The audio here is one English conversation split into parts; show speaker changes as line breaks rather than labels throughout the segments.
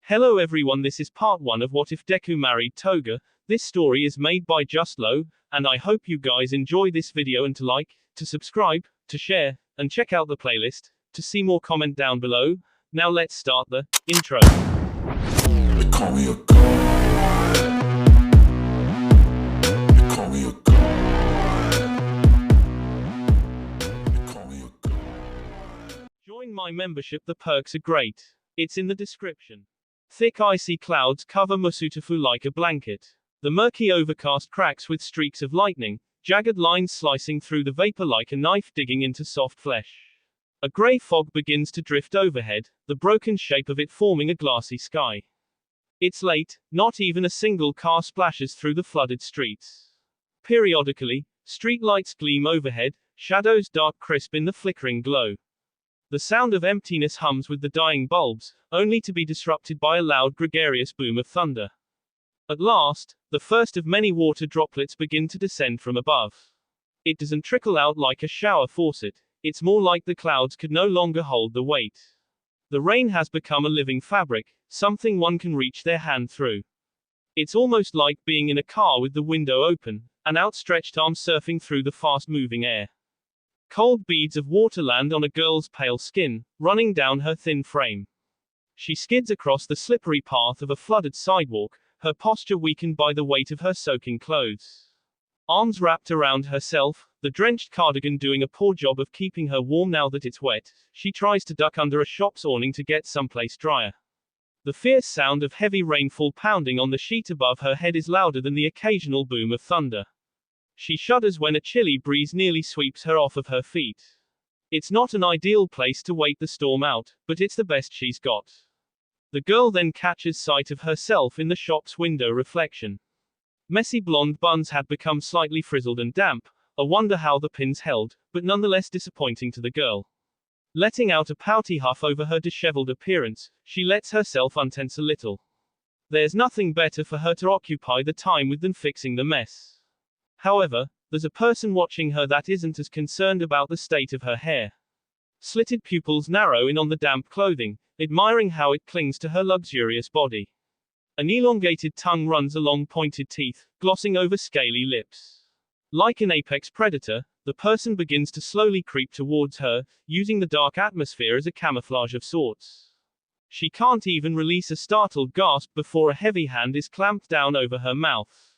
Hello everyone, this is part 1 of What If Deku Married Toga. This story is made by JustLow, and I hope you guys enjoy this video and to like, to subscribe, to share, and check out the playlist, to see more comment down below. Now let's start the intro.
They call me a god. They call me a god. They call me a god.
Join my membership, the perks are great. It's in the description. Thick icy clouds cover Musutafu like a blanket. The murky overcast cracks with streaks of lightning, jagged lines slicing through the vapor like a knife digging into soft flesh. A grey fog begins to drift overhead, the broken shape of it forming a glassy sky. It's late, not even a single car splashes through the flooded streets. Periodically, street lights gleam overhead, shadows dark crisp in the flickering glow. The sound of emptiness hums with the dying bulbs, only to be disrupted by a loud gregarious boom of thunder. At last, the first of many water droplets begin to descend from above. It doesn't trickle out like a shower faucet, it's more like the clouds could no longer hold the weight. The rain has become a living fabric, something one can reach their hand through. It's almost like being in a car with the window open, an outstretched arm surfing through the fast-moving air. Cold beads of water land on a girl's pale skin, running down her thin frame. She skids across the slippery path of a flooded sidewalk, her posture weakened by the weight of her soaking clothes. Arms wrapped around herself, the drenched cardigan doing a poor job of keeping her warm now that it's wet, she tries to duck under a shop's awning to get someplace drier. The fierce sound of heavy rainfall pounding on the sheet above her head is louder than the occasional boom of thunder. She shudders when a chilly breeze nearly sweeps her off of her feet. It's not an ideal place to wait the storm out, but it's the best she's got. The girl then catches sight of herself in the shop's window reflection. Messy blonde buns had become slightly frizzled and damp, a wonder how the pins held, but nonetheless disappointing to the girl. Letting out a pouty huff over her disheveled appearance, she lets herself untense a little. There's nothing better for her to occupy the time with than fixing the mess. However, there's a person watching her that isn't as concerned about the state of her hair. Slitted pupils narrow in on the damp clothing, admiring how it clings to her luxurious body. An elongated tongue runs along pointed teeth, glossing over scaly lips. Like an apex predator, the person begins to slowly creep towards her, using the dark atmosphere as a camouflage of sorts. She can't even release a startled gasp before a heavy hand is clamped down over her mouth.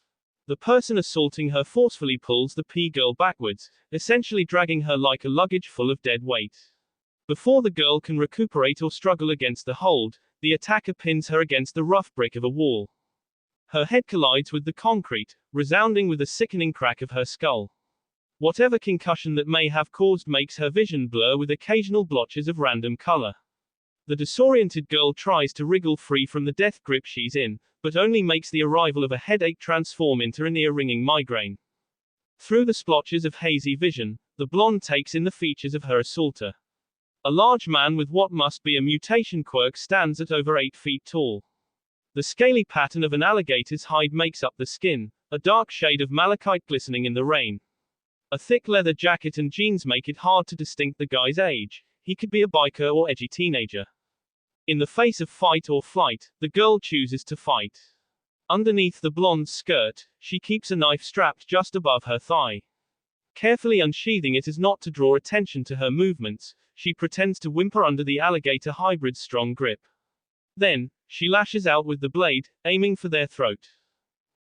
The person assaulting her forcefully pulls the P-girl backwards, essentially dragging her like a luggage full of dead weight. Before the girl can recuperate or struggle against the hold, the attacker pins her against the rough brick of a wall. Her head collides with the concrete, resounding with a sickening crack of her skull. Whatever concussion that may have caused makes her vision blur with occasional blotches of random color. The disoriented girl tries to wriggle free from the death grip she's in, but only makes the arrival of a headache transform into an ear-ringing migraine. Through the splotches of hazy vision, the blonde takes in the features of her assaulter. A large man with what must be a mutation quirk stands at over 8 feet tall. The scaly pattern of an alligator's hide makes up the skin, a dark shade of malachite glistening in the rain. A thick leather jacket and jeans make it hard to distinct the guy's age. He could be a biker or edgy teenager. In the face of fight or flight, the girl chooses to fight. Underneath the blonde's skirt, she keeps a knife strapped just above her thigh. Carefully unsheathing it as not to draw attention to her movements, she pretends to whimper under the alligator hybrid's strong grip. Then, she lashes out with the blade, aiming for their throat.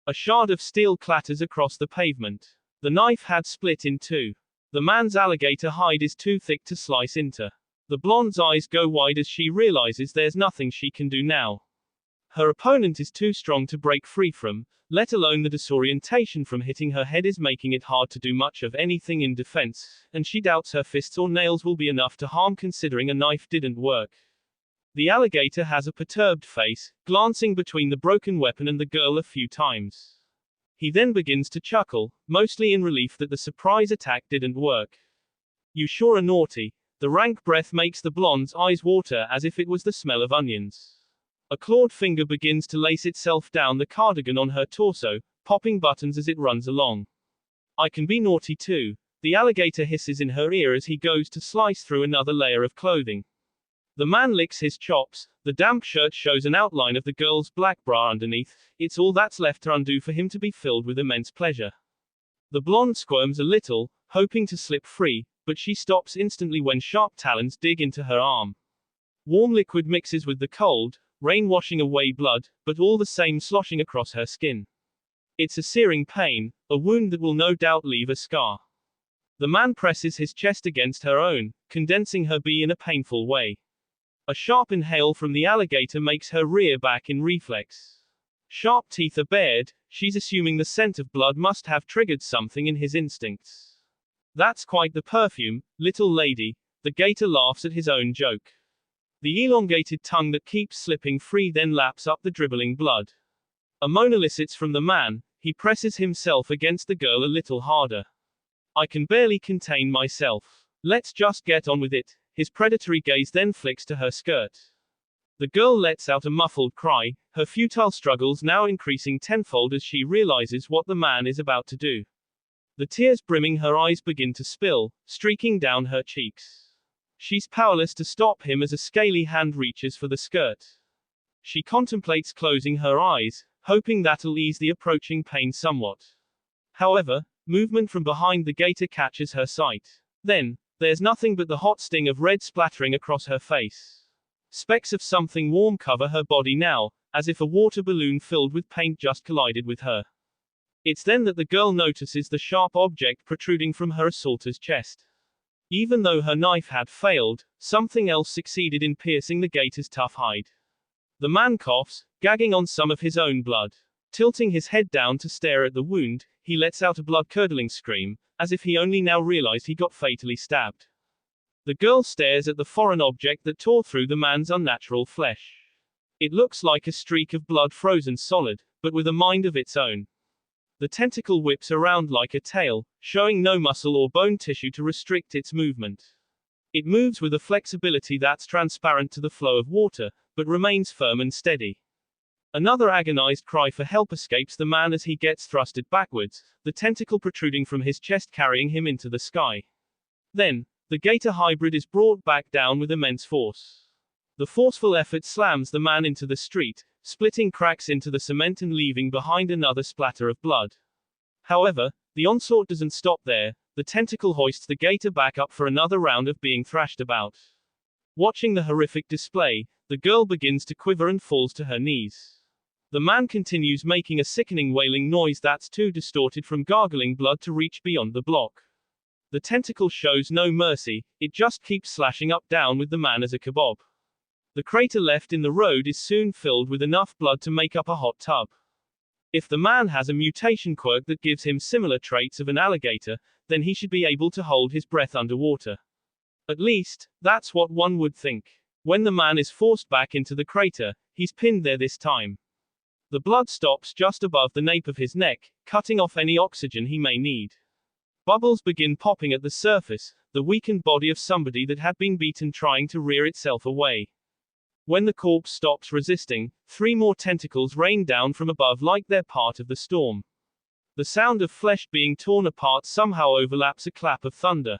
A shard of steel clatters across the pavement. The knife had split in two. The man's alligator hide is too thick to slice into. The blonde's eyes go wide as she realizes there's nothing she can do now. Her opponent is too strong to break free from, let alone the disorientation from hitting her head is making it hard to do much of anything in defense, and she doubts her fists or nails will be enough to harm considering a knife didn't work. The alligator has a perturbed face, glancing between the broken weapon and the girl a few times. He then begins to chuckle, mostly in relief that the surprise attack didn't work. You sure are naughty. The rank breath makes the blonde's eyes water as if it was the smell of onions. A clawed finger begins to lace itself down the cardigan on her torso, popping buttons as it runs along. I can be naughty too. The alligator hisses in her ear as he goes to slice through another layer of clothing. The man licks his chops, the damp shirt shows an outline of the girl's black bra underneath, it's all that's left to undo for him to be filled with immense pleasure. The blonde squirms a little, hoping to slip free, but she stops instantly when sharp talons dig into her arm. Warm liquid mixes with the cold, rain washing away blood, but all the same sloshing across her skin. It's a searing pain, a wound that will no doubt leave a scar. The man presses his chest against her own, condensing her in a painful way. A sharp inhale from the alligator makes her rear back in reflex. Sharp teeth are bared, she's assuming the scent of blood must have triggered something in his instincts. That's quite the perfume, little lady, the gator laughs at his own joke. The elongated tongue that keeps slipping free then laps up the dribbling blood. A moan elicits from the man, he presses himself against the girl a little harder. I can barely contain myself. Let's just get on with it. His predatory gaze then flicks to her skirt. The girl lets out a muffled cry, her futile struggles now increasing tenfold as she realizes what the man is about to do. The tears brimming her eyes begin to spill, streaking down her cheeks. She's powerless to stop him as a scaly hand reaches for the skirt. She contemplates closing her eyes, hoping that'll ease the approaching pain somewhat. However, movement from behind the gator catches her sight. Then, there's nothing but the hot sting of red splattering across her face. Specks of something warm cover her body now, as if a water balloon filled with paint just collided with her. It's then that the girl notices the sharp object protruding from her assaulter's chest. Even though her knife had failed, something else succeeded in piercing the gator's tough hide. The man coughs, gagging on some of his own blood. Tilting his head down to stare at the wound, he lets out a blood-curdling scream, as if he only now realized he got fatally stabbed. The girl stares at the foreign object that tore through the man's unnatural flesh. It looks like a streak of blood frozen solid, but with a mind of its own. The tentacle whips around like a tail, showing no muscle or bone tissue to restrict its movement. It moves with a flexibility that's transparent to the flow of water, but remains firm and steady. Another agonized cry for help escapes the man as he gets thrusted backwards, the tentacle protruding from his chest carrying him into the sky. Then, the gator hybrid is brought back down with immense force. The forceful effort slams the man into the street, splitting cracks into the cement and leaving behind another splatter of blood. However, the onslaught doesn't stop there, the tentacle hoists the gator back up for another round of being thrashed about. Watching the horrific display, the girl begins to quiver and falls to her knees. The man continues making a sickening wailing noise that's too distorted from gargling blood to reach beyond the block. The tentacle shows no mercy, it just keeps slashing up down with the man as a kebab. The crater left in the road is soon filled with enough blood to make up a hot tub. If the man has a mutation quirk that gives him similar traits of an alligator, then he should be able to hold his breath underwater. At least, that's what one would think. When the man is forced back into the crater, he's pinned there this time. The blood stops just above the nape of his neck, cutting off any oxygen he may need. Bubbles begin popping at the surface, the weakened body of somebody that had been beaten trying to rear itself away. When the corpse stops resisting, 3 more tentacles rain down from above like they're part of the storm. The sound of flesh being torn apart somehow overlaps a clap of thunder.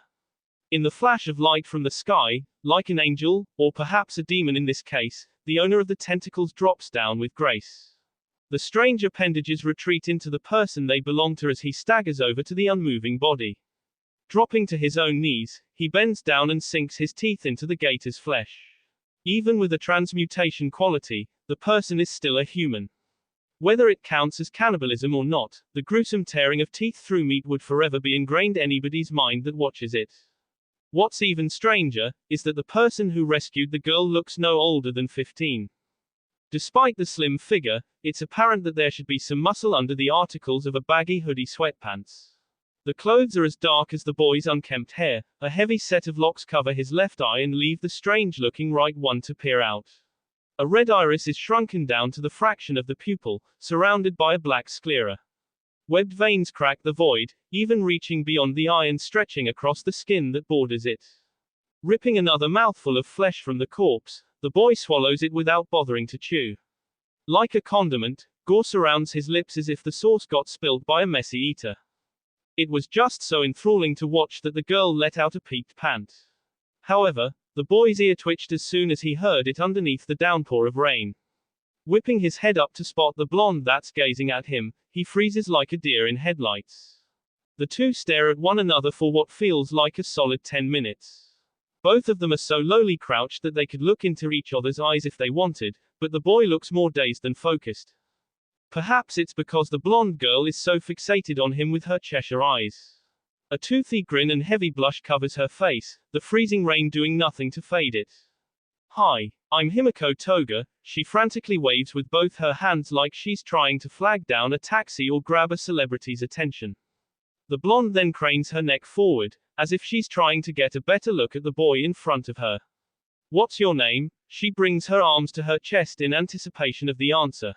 In the flash of light from the sky, like an angel, or perhaps a demon in this case, the owner of the tentacles drops down with grace. The strange appendages retreat into the person they belong to as he staggers over to the unmoving body. Dropping to his own knees, he bends down and sinks his teeth into the gator's flesh. Even with a transmutation quality, the person is still a human. Whether it counts as cannibalism or not, the gruesome tearing of teeth through meat would forever be ingrained in anybody's mind that watches it. What's even stranger, is that the person who rescued the girl looks no older than 15. Despite the slim figure, it's apparent that there should be some muscle under the articles of a baggy hoodie sweatpants. The clothes are as dark as the boy's unkempt hair, a heavy set of locks cover his left eye and leave the strange-looking right one to peer out. A red iris is shrunken down to the fraction of the pupil, surrounded by a black sclera. Webbed veins crack the void, even reaching beyond the eye and stretching across the skin that borders it. Ripping another mouthful of flesh from the corpse, the boy swallows it without bothering to chew. Like a condiment, gore surrounds his lips as if the sauce got spilled by a messy eater. It was just so enthralling to watch that the girl let out a peaked pant. However, The boy's ear twitched as soon as he heard it underneath the downpour of rain. Whipping his head up to spot the blonde that's gazing at him, he freezes like a deer in headlights. The two stare at one another for what feels like a solid 10 minutes. Both of them are so lowly crouched that they could look into each other's eyes if they wanted, but the boy looks more dazed than focused. Perhaps it's because the blonde girl is so fixated on him with her Cheshire eyes. A toothy grin and heavy blush covers her face, the freezing rain doing nothing to fade it. Hi, I'm Himiko Toga, she frantically waves with both her hands like she's trying to flag down a taxi or grab a celebrity's attention. The blonde then cranes her neck forward, as if she's trying to get a better look at the boy in front of her. What's your name? She brings her arms to her chest in anticipation of the answer.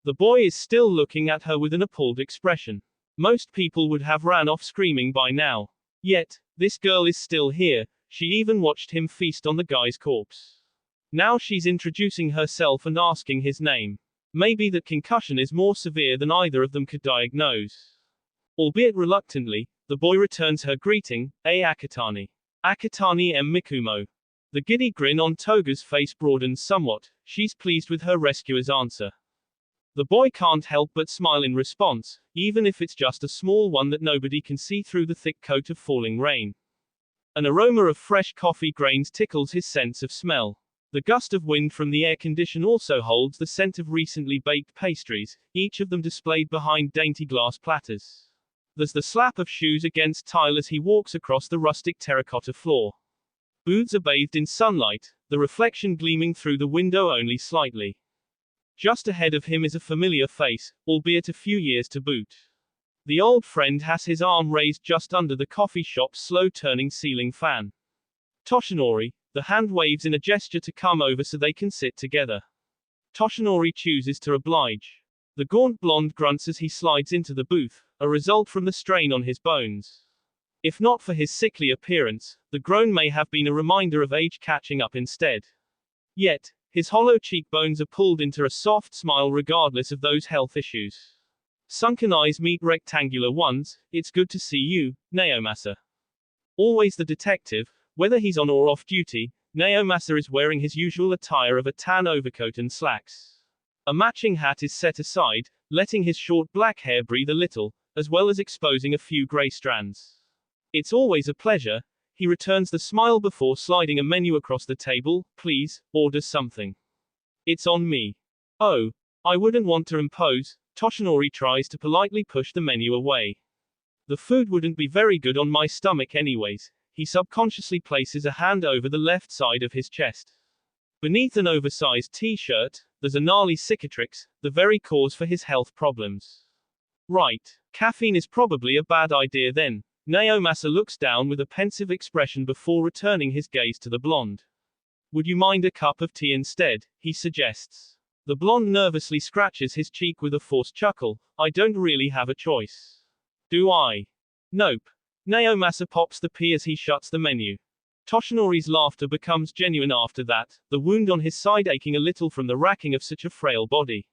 The boy is still looking at her with an appalled expression. Most people would have ran off screaming by now. Yet, this girl is still here, she even watched him feast on the guy's corpse. Now she's introducing herself and asking his name. Maybe that concussion is more severe than either of them could diagnose. Albeit reluctantly, the boy returns her greeting, Akatani. Akatani and Mikumo. The giddy grin on Toga's face broadens somewhat, she's pleased with her rescuer's answer. The boy can't help but smile in response, even if it's just a small one that nobody can see through the thick coat of falling rain. An aroma of fresh coffee grains tickles his sense of smell. The gust of wind from the air condition also holds the scent of recently baked pastries, each of them displayed behind dainty glass platters. There's the slap of shoes against tile as he walks across the rustic terracotta floor. Booths are bathed in sunlight, the reflection gleaming through the window only slightly. Just ahead of him is a familiar face, albeit a few years to boot. The old friend has his arm raised just under the coffee shop's slow-turning ceiling fan. Toshinori, the hand waves in a gesture to come over so they can sit together. Toshinori chooses to oblige. The gaunt blonde grunts as he slides into the booth, a result from the strain on his bones. If not for his sickly appearance, the groan may have been a reminder of age catching up instead. Yet, his hollow cheekbones are pulled into a soft smile regardless of those health issues. Sunken eyes meet rectangular ones. It's good to see you, Naomasa. Always the detective, whether he's on or off duty, Naomasa is wearing his usual attire of a tan overcoat and slacks. A matching hat is set aside, letting his short black hair breathe a little, as well as exposing a few grey strands. It's always a pleasure. He returns the smile before sliding a menu across the table. Please, order something. It's on me. Oh, I wouldn't want to impose. Toshinori tries to politely push the menu away. The food wouldn't be very good on my stomach anyways. He subconsciously places a hand over the left side of his chest. Beneath an oversized t-shirt, there's a gnarly cicatrix, the very cause for his health problems. Right. Caffeine is probably a bad idea then. Naomasa looks down with a pensive expression before returning his gaze to the blonde. Would you mind a cup of tea instead? He suggests. The blonde nervously scratches his cheek with a forced chuckle. I don't really have a choice. Do I? Nope. Naomasa pops the pea as he shuts the menu. Toshinori's laughter becomes genuine after that, the wound on his side aching a little from the racking of such a frail body.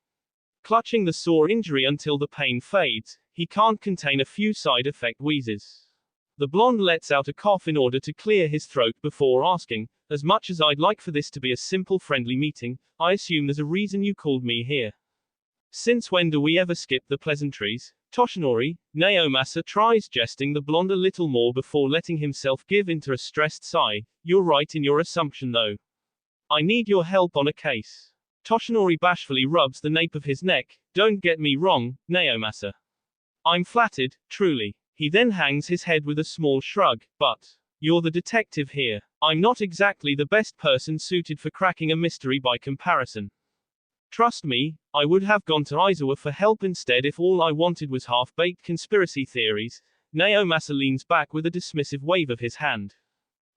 Clutching the sore injury until the pain fades, he can't contain a few side effect wheezes. The blonde lets out a cough in order to clear his throat before asking, as much as I'd like for this to be a simple friendly meeting, I assume there's a reason you called me here. Since when do we ever skip the pleasantries? Toshinori, Naomasa tries jesting the blonde a little more before letting himself give into a stressed sigh. You're right in your assumption though. I need your help on a case. Toshinori bashfully rubs the nape of his neck. Don't get me wrong, Naomasa. I'm flattered, truly. He then hangs his head with a small shrug, but you're the detective here. I'm not exactly the best person suited for cracking a mystery by comparison. Trust me, I would have gone to Aizawa for help instead if all I wanted was half-baked conspiracy theories. Naomasa leans back with a dismissive wave of his hand.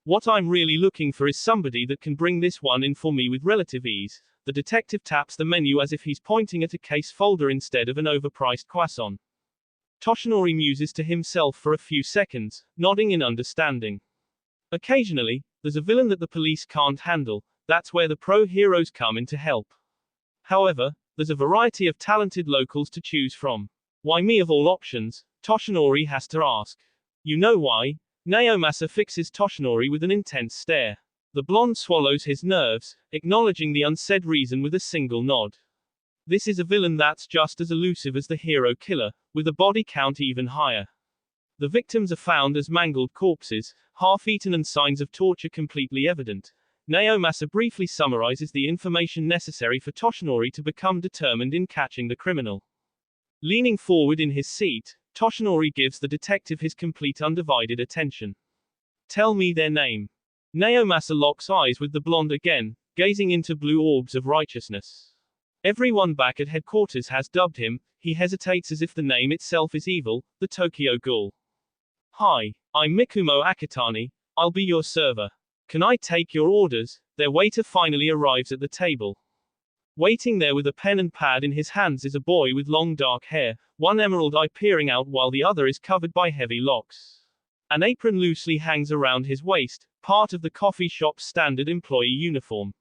What I'm really looking for is somebody that can bring this one in for me with relative ease. The detective taps the menu as if he's pointing at a case folder instead of an overpriced croissant. Toshinori muses to himself for a few seconds, nodding in understanding. Occasionally, there's a villain that the police can't handle. That's where the pro-heroes come in to help. However, there's a variety of talented locals to choose from. Why me of all options? Toshinori has to ask. You know why? Naomasa fixes Toshinori with an intense stare. The blonde swallows his nerves, acknowledging the unsaid reason with a single nod. This is a villain that's just as elusive as the hero killer, with a body count even higher. The victims are found as mangled corpses, half-eaten and signs of torture completely evident. Naomasa briefly summarizes the information necessary for Toshinori to become determined in catching the criminal. Leaning forward in his seat, Toshinori gives the detective his complete undivided attention. Tell me their name. Naomasa locks eyes with the blonde again, gazing into blue orbs of righteousness. Everyone back at headquarters has dubbed him. He hesitates as if the name itself is evil, the Tokyo Ghoul. Hi, I'm Mikumo Akatani, I'll be your server. Can I take your orders? Their waiter finally arrives at the table. Waiting there with a pen and pad in his hands is a boy with long dark hair, one emerald eye peering out while the other is covered by heavy locks. An apron loosely hangs around his waist, part of the coffee shop's standard employee uniform.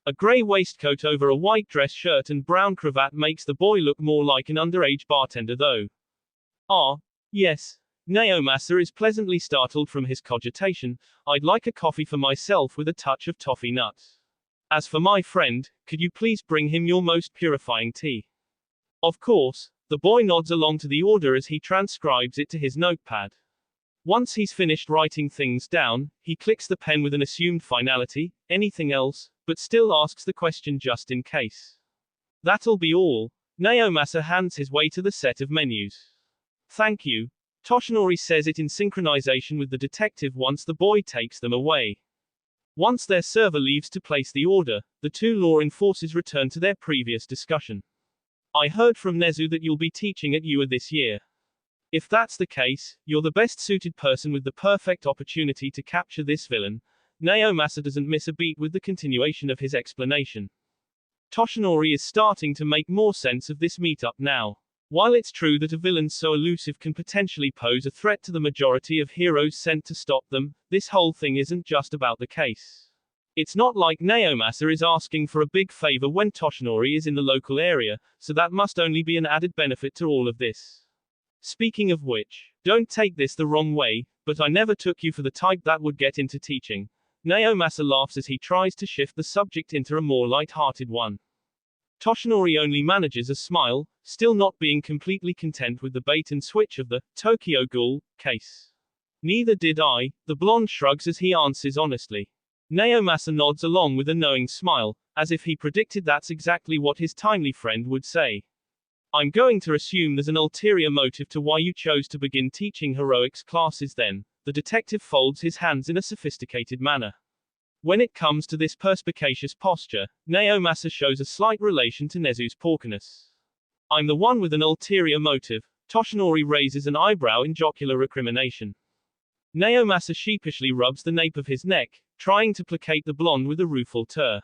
A grey waistcoat over a white dress shirt and brown cravat makes the boy look more like an underage bartender though. Ah, yes. Naomasa is pleasantly startled from his cogitation. I'd like a coffee for myself with a touch of toffee nuts. As for my friend, could you please bring him your most purifying tea? Of course. The boy nods along to the order as he transcribes it to his notepad. Once he's finished writing things down, he clicks the pen with an assumed finality. Anything else? But still asks the question just in case. That'll be all. Naomasa hands his waiter the set of menus. Thank you. Toshinori says it in synchronization with the detective once the boy takes them away. Once their server leaves to place the order, the two law enforcers return to their previous discussion. I heard from Nezu that you'll be teaching at UA this year. If that's the case, you're the best suited person with the perfect opportunity to capture this villain. Naomasa doesn't miss a beat with the continuation of his explanation. Toshinori is starting to make more sense of this meetup now. While it's true that a villain so elusive can potentially pose a threat to the majority of heroes sent to stop them, this whole thing isn't just about the case. It's not like Naomasa is asking for a big favor when Toshinori is in the local area, so that must only be an added benefit to all of this. Speaking of which, don't take this the wrong way, but I never took you for the type that would get into teaching. Naomasa laughs as he tries to shift the subject into a more light-hearted one. Toshinori only manages a smile, still not being completely content with the bait and switch of the Tokyo Ghoul case. Neither did I, the blonde shrugs as he answers honestly. Naomasa nods along with a knowing smile, as if he predicted that's exactly what his timely friend would say. I'm going to assume there's an ulterior motive to why you chose to begin teaching heroics classes then. The detective folds his hands in a sophisticated manner. When it comes to this perspicacious posture, Naomasa shows a slight relation to Nezu's porkiness. I'm the one with an ulterior motive. Toshinori raises an eyebrow in jocular recrimination. Naomasa sheepishly rubs the nape of his neck, trying to placate the blonde with a rueful turr.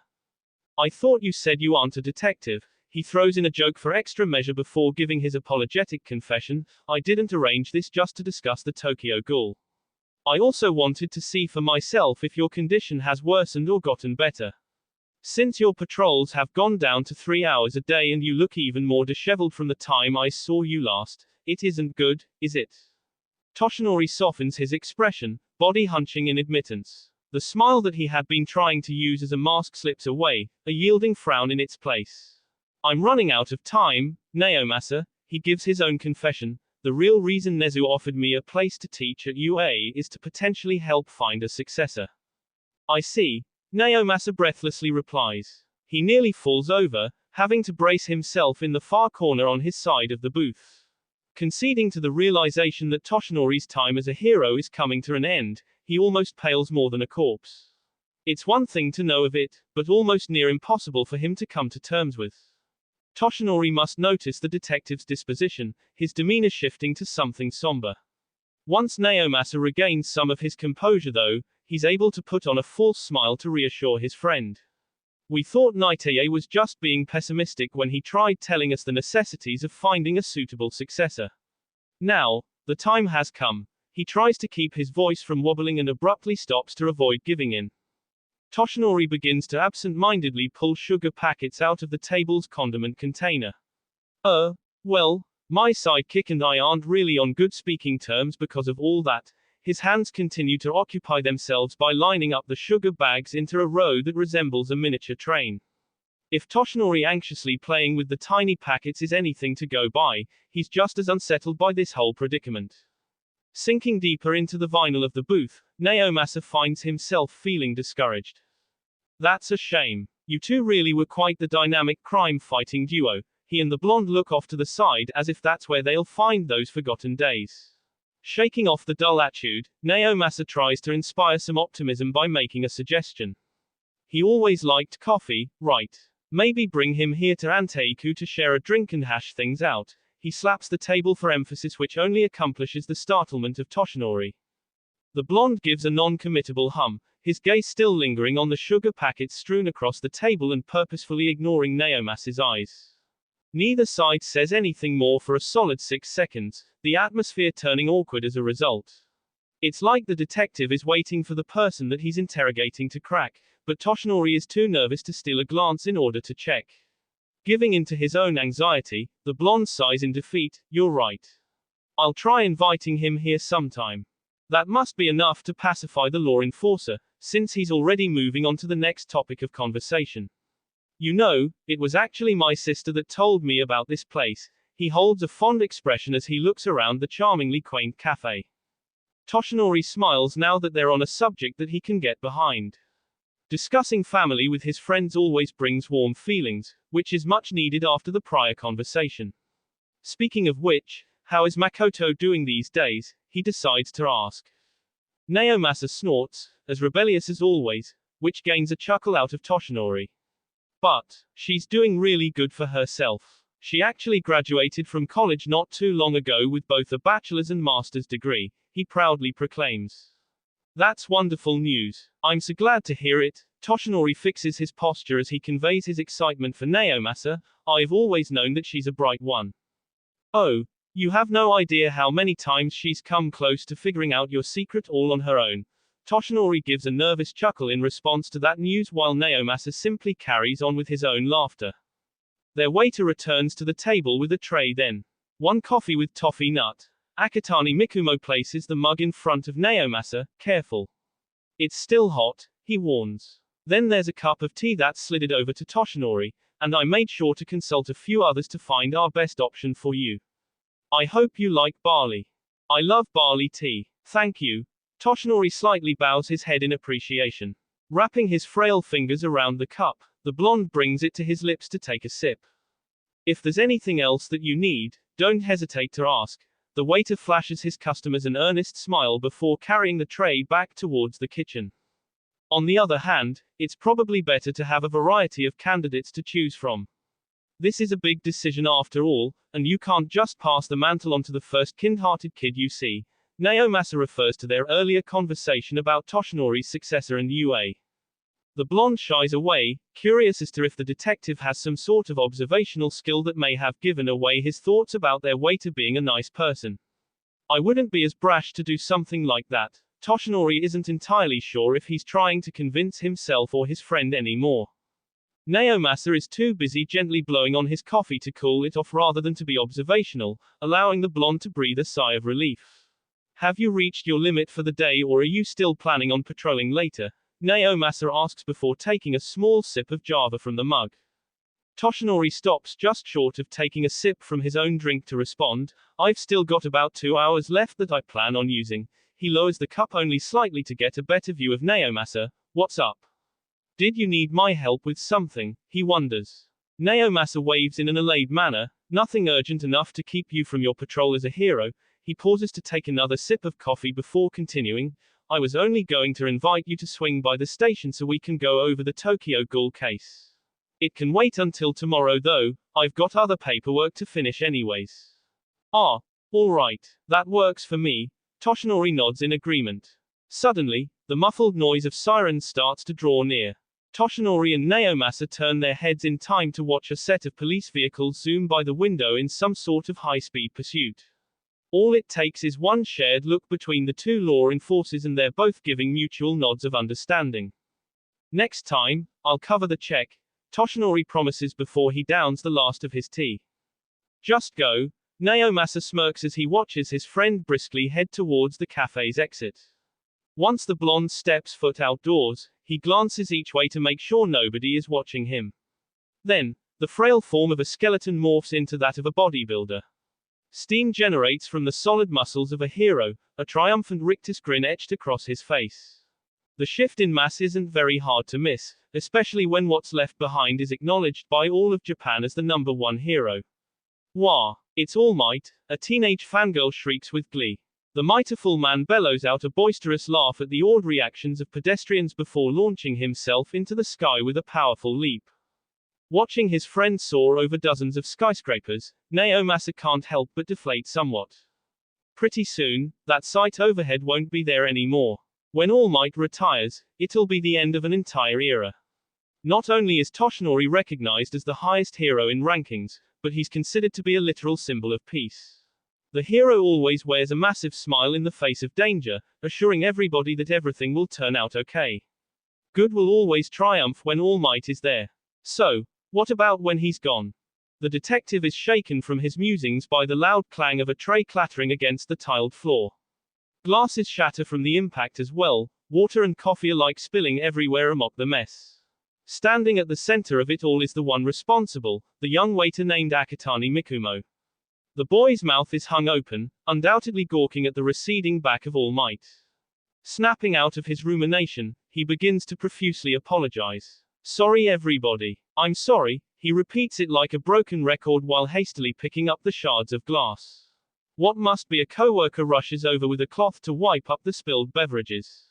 I thought you said you aren't a detective. He throws in a joke for extra measure before giving his apologetic confession. I didn't arrange this just to discuss the Tokyo Ghoul. I also wanted to see for myself if your condition has worsened or gotten better. Since your patrols have gone down to 3 hours a day and you look even more disheveled from the time I saw you last, it isn't good, is it? Toshinori softens his expression, body hunching in admittance. The smile that he had been trying to use as a mask slips away, a yielding frown in its place. I'm running out of time, Naomasa, he gives his own confession. The real reason Nezu offered me a place to teach at UA is to potentially help find a successor. I see, Naomasa breathlessly replies. He nearly falls over, having to brace himself in the far corner on his side of the booth. Conceding to the realization that Toshinori's time as a hero is coming to an end, he almost pales more than a corpse. It's one thing to know of it, but almost near impossible for him to come to terms with. Toshinori must notice the detective's disposition, his demeanor shifting to something somber. Once Naomasa regains some of his composure though, he's able to put on a false smile to reassure his friend. We thought Naiteye was just being pessimistic when he tried telling us the necessities of finding a suitable successor. Now, the time has come. He tries to keep his voice from wobbling and abruptly stops to avoid giving in. Toshinori begins to absent-mindedly pull sugar packets out of the table's condiment container. Well, my sidekick and I aren't really on good speaking terms because of all that. his hands continue to occupy themselves by lining up the sugar bags into a row that resembles a miniature train. If Toshinori anxiously playing with the tiny packets is anything to go by, he's just as unsettled by this whole predicament. Sinking deeper into the vinyl of the booth, Naomasa finds himself feeling discouraged. That's a shame. You two really were quite the dynamic crime-fighting duo. He and the blonde look off to the side as if that's where they'll find those forgotten days. Shaking off the dull attitude, Naomasa tries to inspire some optimism by making a suggestion. He always liked coffee, right? Maybe bring him here to Anteiku to share a drink and hash things out. He slaps the table for emphasis, which only accomplishes the startlement of Toshinori. The blonde gives a non-committable hum, his gaze still lingering on the sugar packets strewn across the table and purposefully ignoring Naomasa's eyes. Neither side says anything more for a solid 6 seconds, the atmosphere turning awkward as a result. It's like the detective is waiting for the person that he's interrogating to crack, but Toshinori is too nervous to steal a glance in order to check. Giving in to his own anxiety, the blonde sighs in defeat. You're right. I'll try inviting him here sometime. That must be enough to pacify the law enforcer, since he's already moving on to the next topic of conversation. You know, it was actually my sister that told me about this place. He holds a fond expression as he looks around the charmingly quaint cafe. Toshinori smiles now that they're on a subject that he can get behind. Discussing family with his friends always brings warm feelings, which is much needed after the prior conversation. Speaking of which, how is Makoto doing these days? He decides to ask. Naomasa snorts, as rebellious as always, which gains a chuckle out of Toshinori. But she's doing really good for herself. She actually graduated from college not too long ago with both a bachelor's and master's degree, he proudly proclaims. That's wonderful news. I'm so glad to hear it. Toshinori fixes his posture as he conveys his excitement for Naomasa. I've always known that she's a bright one. Oh, you have no idea how many times she's come close to figuring out your secret all on her own. Toshinori gives a nervous chuckle in response to that news while Naomasa simply carries on with his own laughter. Their waiter returns to the table with a tray then. One coffee with toffee nut. Akatani Mikumo places the mug in front of Naomasa, careful. It's still hot, he warns. Then there's a cup of tea that's slid over to Toshinori, and I made sure to consult a few others to find our best option for you. I hope you like barley. I love barley tea. Thank you. Toshinori slightly bows his head in appreciation. Wrapping his frail fingers around the cup, the blonde brings it to his lips to take a sip. If there's anything else that you need, don't hesitate to ask. The waiter flashes his customers an earnest smile before carrying the tray back towards the kitchen. On the other hand, it's probably better to have a variety of candidates to choose from. This is a big decision after all, and you can't just pass the mantle on to the first kind-hearted kid you see. Naomasa refers to their earlier conversation about Toshinori's successor and UA. The blonde shies away, curious as to if the detective has some sort of observational skill that may have given away his thoughts about their waiter being a nice person. I wouldn't be as brash to do something like that. Toshinori isn't entirely sure if he's trying to convince himself or his friend anymore. Naomasa is too busy gently blowing on his coffee to cool it off rather than to be observational, allowing the blonde to breathe a sigh of relief. Have you reached your limit for the day or are you still planning on patrolling later? Naomasa asks before taking a small sip of java from the mug. Toshinori stops just short of taking a sip from his own drink to respond. I've still got about 2 hours left that I plan on using. He lowers the cup only slightly to get a better view of Naomasa. What's up? Did you need my help with something? He wonders. Naomasa waves in an allayed manner. Nothing urgent enough to keep you from your patrol as a hero. He pauses to take another sip of coffee before continuing. I was only going to invite you to swing by the station so we can go over the Tokyo Ghoul case. It can wait until tomorrow though, I've got other paperwork to finish anyways. Ah, alright, that works for me. Toshinori nods in agreement. Suddenly, the muffled noise of sirens starts to draw near. Toshinori and Naomasa turn their heads in time to watch a set of police vehicles zoom by the window in some sort of high-speed pursuit. All it takes is one shared look between the two law enforcers and they're both giving mutual nods of understanding. Next time, I'll cover the check, Toshinori promises before he downs the last of his tea. Just go. Naomasa smirks as he watches his friend briskly head towards the cafe's exit. Once the blonde steps foot outdoors, he glances each way to make sure nobody is watching him. Then, the frail form of a skeleton morphs into that of a bodybuilder. Steam generates from the solid muscles of a hero, a triumphant rictus grin etched across his face. The shift in mass isn't very hard to miss, especially when what's left behind is acknowledged by all of Japan as the #1 hero. Wah! It's All Might, a teenage fangirl shrieks with glee. The mightiful man bellows out a boisterous laugh at the awed reactions of pedestrians before launching himself into the sky with a powerful leap. Watching his friend soar over dozens of skyscrapers, Naomasa can't help but deflate somewhat. Pretty soon, that sight overhead won't be there anymore. When All Might retires, it'll be the end of an entire era. Not only is Toshinori recognized as the highest hero in rankings, but he's considered to be a literal symbol of peace. The hero always wears a massive smile in the face of danger, assuring everybody that everything will turn out okay. Good will always triumph when All Might is there. So, what about when he's gone? The detective is shaken from his musings by the loud clang of a tray clattering against the tiled floor. Glasses shatter from the impact as well, water and coffee alike spilling everywhere amok the mess. Standing at the center of it all is the one responsible, the young waiter named Akatani Mikumo. The boy's mouth is hung open, undoubtedly gawking at the receding back of All Might. Snapping out of his rumination, he begins to profusely apologize. Sorry everybody. I'm sorry, he repeats it like a broken record while hastily picking up the shards of glass. What must be a coworker rushes over with a cloth to wipe up the spilled beverages.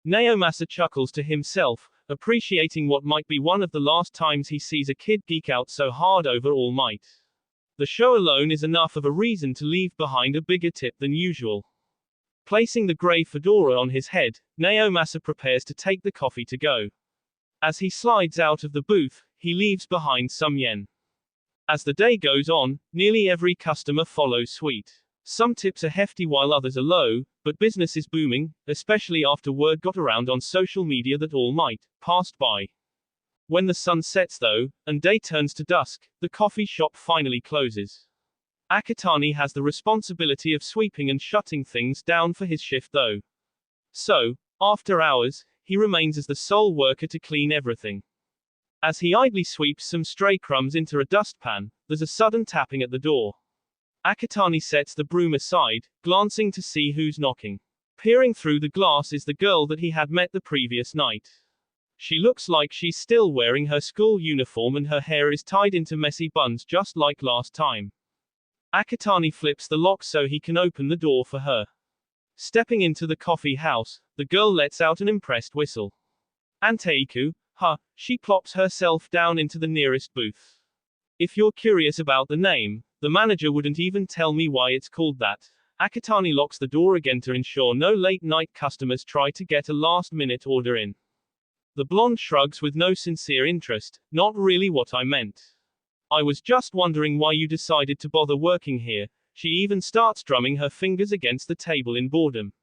Naomasa chuckles to himself, appreciating what might be one of the last times he sees a kid geek out so hard over All Might. The show alone is enough of a reason to leave behind a bigger tip than usual. Placing the grey fedora on his head, Naomasa prepares to take the coffee to go. As he slides out of the booth, he leaves behind some yen. As the day goes on, nearly every customer follows suit. Some tips are hefty while others are low, but business is booming, especially after word got around on social media that All Might passed by. When the sun sets though, and day turns to dusk, the coffee shop finally closes. Akatani has the responsibility of sweeping and shutting things down for his shift though. So, after hours, he remains as the sole worker to clean everything. As he idly sweeps some stray crumbs into a dustpan, there's a sudden tapping at the door. Akatani sets the broom aside, glancing to see who's knocking. Peering through the glass is the girl that he had met the previous night. She looks like she's still wearing her school uniform and her hair is tied into messy buns just like last time. Akatani flips the lock so he can open the door for her. Stepping into the coffee house, the girl lets out an impressed whistle. Anteiku, huh, she plops herself down into the nearest booth. If you're curious about the name, the manager wouldn't even tell me why it's called that. Akatani locks the door again to ensure no late-night customers try to get a last-minute order in. The blonde shrugs with no sincere interest, not really what I meant. I was just wondering why you decided to bother working here. She even starts drumming her fingers against the table in boredom.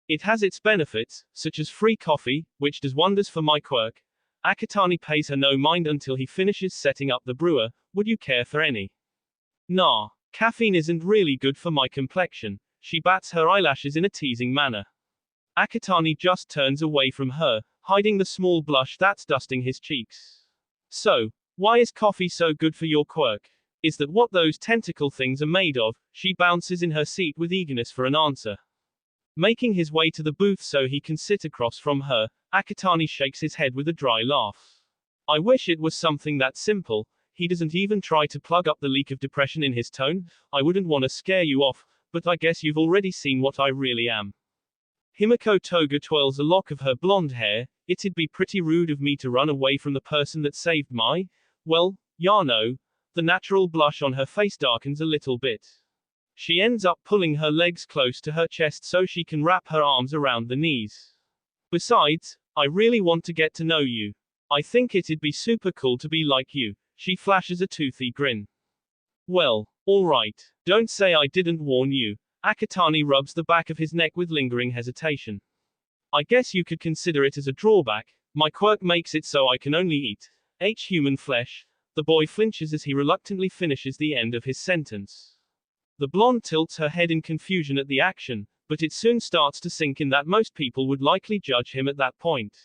It has its benefits, such as free coffee, which does wonders for my quirk. Akatani pays her no mind until he finishes setting up the brewer. Would you care for any? Nah, caffeine isn't really good for my complexion. She bats her eyelashes in a teasing manner. Akatani just turns away from her, hiding the small blush that's dusting his cheeks. So, why is coffee so good for your quirk? Is that what those tentacle things are made of? She bounces in her seat with eagerness for an answer. Making his way to the booth so he can sit across from her, Akatani shakes his head with a dry laugh. I wish it was something that simple. He doesn't even try to plug up the leak of depression in his tone. I wouldn't want to scare you off, but I guess you've already seen what I really am. Himiko Toga twirls a lock of her blonde hair. It'd be pretty rude of me to run away from the person that saved my, well, Yano. The natural blush on her face darkens a little bit. She ends up pulling her legs close to her chest so she can wrap her arms around the knees. Besides, I really want to get to know you. I think it'd be super cool to be like you. She flashes a toothy grin. Well, alright. Don't say I didn't warn you. Akatani rubs the back of his neck with lingering hesitation. I guess you could consider it as a drawback. My quirk makes it so I can only eat human flesh. The boy flinches as he reluctantly finishes the end of his sentence. The blonde tilts her head in confusion at the action, but it soon starts to sink in that most people would likely judge him at that point.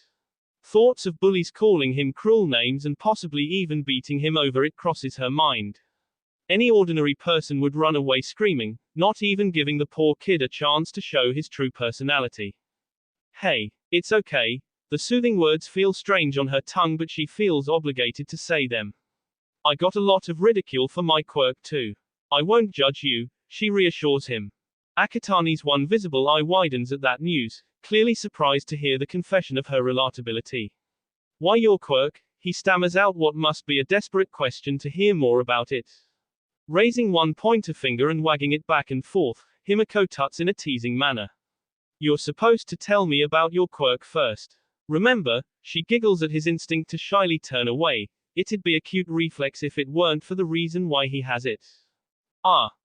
Thoughts of bullies calling him cruel names and possibly even beating him over it crosses her mind. Any ordinary person would run away screaming, not even giving the poor kid a chance to show his true personality. Hey, it's okay. The soothing words feel strange on her tongue, but she feels obligated to say them. I got a lot of ridicule for my quirk too. I won't judge you, she reassures him. Akatani's one visible eye widens at that news, clearly surprised to hear the confession of her relatability. Why your quirk? He stammers out what must be a desperate question to hear more about it. Raising one pointer finger and wagging it back and forth, Himiko tuts in a teasing manner. You're supposed to tell me about your quirk first. Remember, she giggles at his instinct to shyly turn away. It'd be a cute reflex if it weren't for the reason why he has it.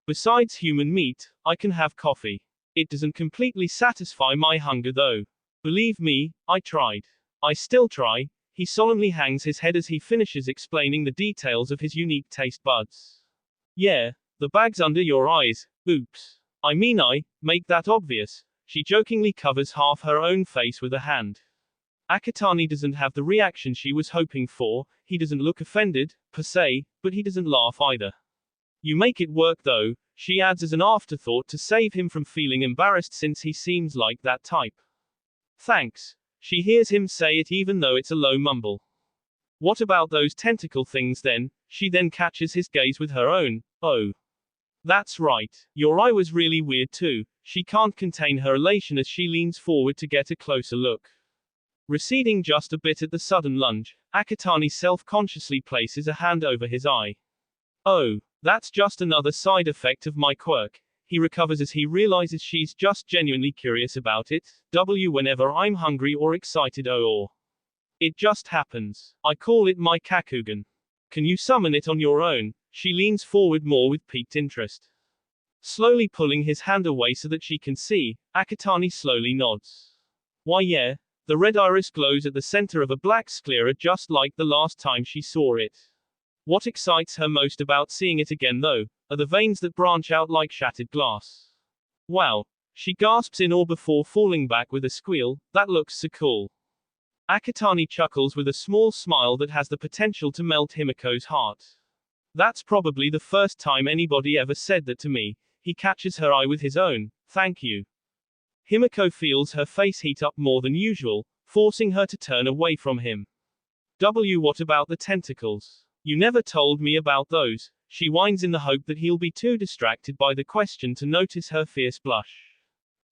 Besides human meat, I can have coffee. It doesn't completely satisfy my hunger though. Believe me, I tried. I still try. He solemnly hangs his head as he finishes explaining the details of his unique taste buds. Yeah, the bag's under your eyes. Oops. I mean, I make that obvious. She jokingly covers half her own face with a hand. Akatani doesn't have the reaction she was hoping for. He doesn't look offended, per se, but he doesn't laugh either. You make it work though, she adds as an afterthought to save him from feeling embarrassed since he seems like that type. Thanks. She hears him say it even though it's a low mumble. What about those tentacle things then? She then catches his gaze with her own. Oh. That's right. Your eye was really weird too. She can't contain her elation as she leans forward to get a closer look. Receding just a bit at the sudden lunge, Akatani self-consciously places a hand over his eye. Oh, that's just another side effect of my quirk. He recovers as he realizes she's just genuinely curious about it. Whenever I'm hungry or excited or it just happens. I call it my Kakugan. Can you summon it on your own? She leans forward more with piqued interest. Slowly pulling his hand away so that she can see, Akatani slowly nods. Why yeah, the red iris glows at the center of a black sclera just like the last time she saw it. What excites her most about seeing it again though, are the veins that branch out like shattered glass. Wow. She gasps in awe before falling back with a squeal, that looks so cool. Akatani chuckles with a small smile that has the potential to melt Himiko's heart. That's probably the first time anybody ever said that to me. He catches her eye with his own. Thank you. Himiko feels her face heat up more than usual, forcing her to turn away from him. What about the tentacles? You never told me about those. She whines in the hope that he'll be too distracted by the question to notice her fierce blush.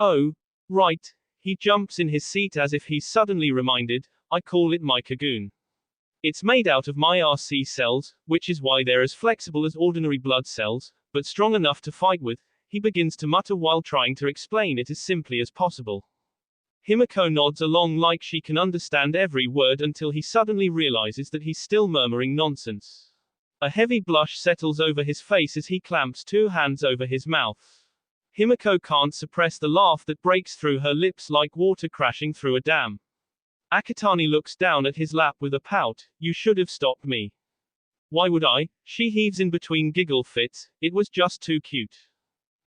Oh, right. He jumps in his seat as if he's suddenly reminded. I call it my Kagoon. It's made out of my RC cells, which is why they're as flexible as ordinary blood cells, but strong enough to fight with. He begins to mutter while trying to explain it as simply as possible. Himiko nods along like she can understand every word until he suddenly realizes that he's still murmuring nonsense. A heavy blush settles over his face as he clamps two hands over his mouth. Himiko can't suppress the laugh that breaks through her lips like water crashing through a dam. Akatani looks down at his lap with a pout. You should have stopped me. Why would I? She heaves in between giggle fits. It was just too cute.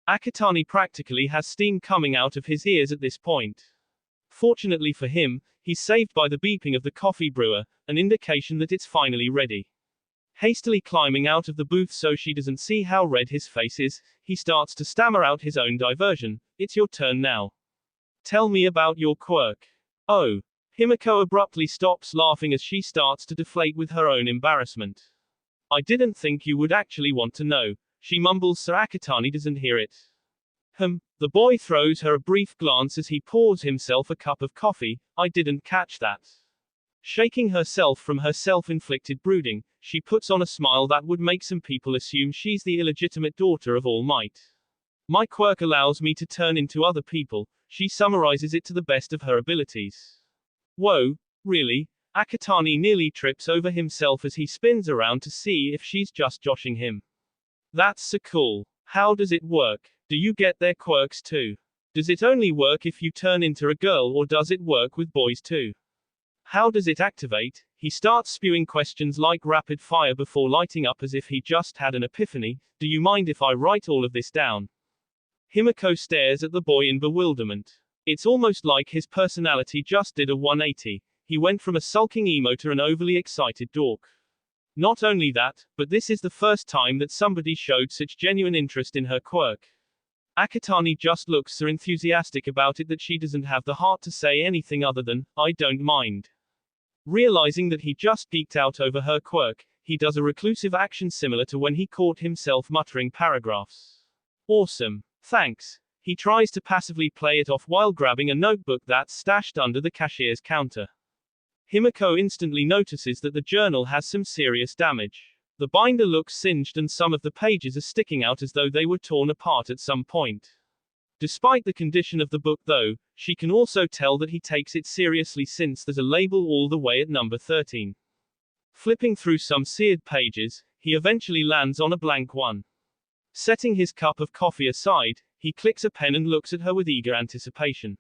Akatani practically has steam coming out of his ears at this point. Fortunately for him, he's saved by the beeping of the coffee brewer, an indication that it's finally ready. Hastily climbing out of the booth so she doesn't see how red his face is, he starts to stammer out his own diversion. It's your turn now. Tell me about your quirk. Oh. Himiko abruptly stops laughing as she starts to deflate with her own embarrassment. I didn't think you would actually want to know. She mumbles so Akatani doesn't hear it. The boy throws her a brief glance as he pours himself a cup of coffee. I didn't catch that. Shaking herself from her self-inflicted brooding, she puts on a smile that would make some people assume she's the illegitimate daughter of All Might. My quirk allows me to turn into other people. She summarizes it to the best of her abilities. Whoa, really? Akatani nearly trips over himself as he spins around to see if she's just joshing him. That's so cool. How does it work? Do you get their quirks too? Does it only work if you turn into a girl or does it work with boys too? How does it activate? He starts spewing questions like rapid fire before lighting up as if he just had an epiphany. Do you mind if I write all of this down? Himiko stares at the boy in bewilderment. It's almost like his personality just did a 180. He went from a sulking emo to an overly excited dork. Not only that, but this is the first time that somebody showed such genuine interest in her quirk. Akatani just looks so enthusiastic about it that she doesn't have the heart to say anything other than, I don't mind. Realizing that he just geeked out over her quirk, he does a reclusive action similar to when he caught himself muttering paragraphs. Awesome. Thanks. He tries to passively play it off while grabbing a notebook that's stashed under the cashier's counter. Himiko instantly notices that the journal has some serious damage. The binder looks singed and some of the pages are sticking out as though they were torn apart at some point. Despite the condition of the book though, she can also tell that he takes it seriously since there's a label all the way at number 13. Flipping through some seared pages, he eventually lands on a blank one. Setting his cup of coffee aside, he clicks a pen and looks at her with eager anticipation.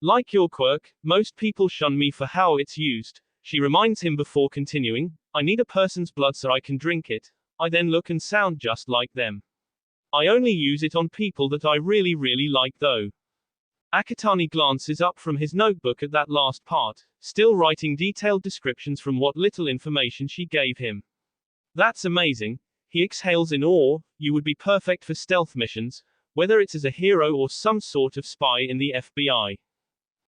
Like your quirk, most people shun me for how it's used, she reminds him before continuing, I need a person's blood so I can drink it. I then look and sound just like them. I only use it on people that I really like though. Akatani glances up from his notebook at that last part, still writing detailed descriptions from what little information she gave him. That's amazing. He exhales in awe. You would be perfect for stealth missions, whether it's as a hero or some sort of spy in the FBI.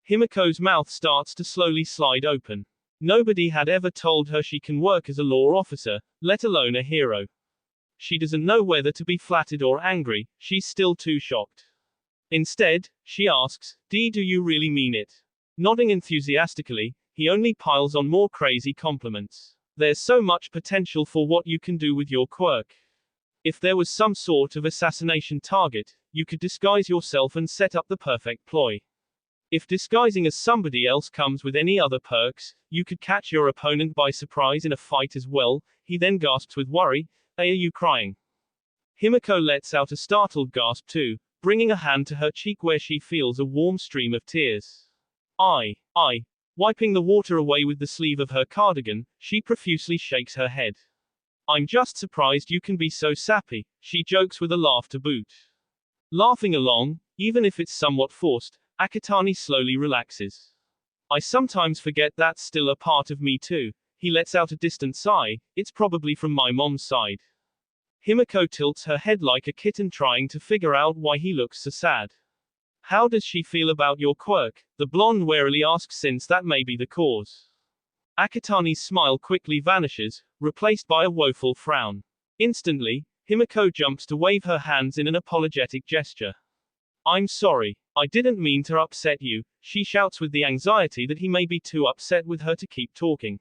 Himiko's mouth starts to slowly slide open. Nobody had ever told her she can work as a law officer, let alone a hero. She doesn't know whether to be flattered or angry, she's still too shocked. Instead, she asks, Dee, do you really mean it? Nodding enthusiastically, he only piles on more crazy compliments. There's so much potential for what you can do with your quirk. If there was some sort of assassination target, you could disguise yourself and set up the perfect ploy. If disguising as somebody else comes with any other perks, you could catch your opponent by surprise in a fight as well. He then gasps with worry, Hey, are you crying? Himiko lets out a startled gasp too, bringing a hand to her cheek where she feels a warm stream of tears. I. Wiping the water away with the sleeve of her cardigan, she profusely shakes her head. I'm just surprised you can be so sappy, she jokes with a laugh to boot. Laughing along, even if it's somewhat forced, Akatani slowly relaxes. I sometimes forget that's still a part of me too. He lets out a distant sigh, it's probably from my mom's side. Himiko tilts her head like a kitten trying to figure out why he looks so sad. How does she feel about your quirk? The blonde warily asks since that may be the cause. Akatani's smile quickly vanishes, replaced by a woeful frown. Instantly, Himiko jumps to wave her hands in an apologetic gesture. I'm sorry. I didn't mean to upset you, she shouts with the anxiety that he may be too upset with her to keep talking.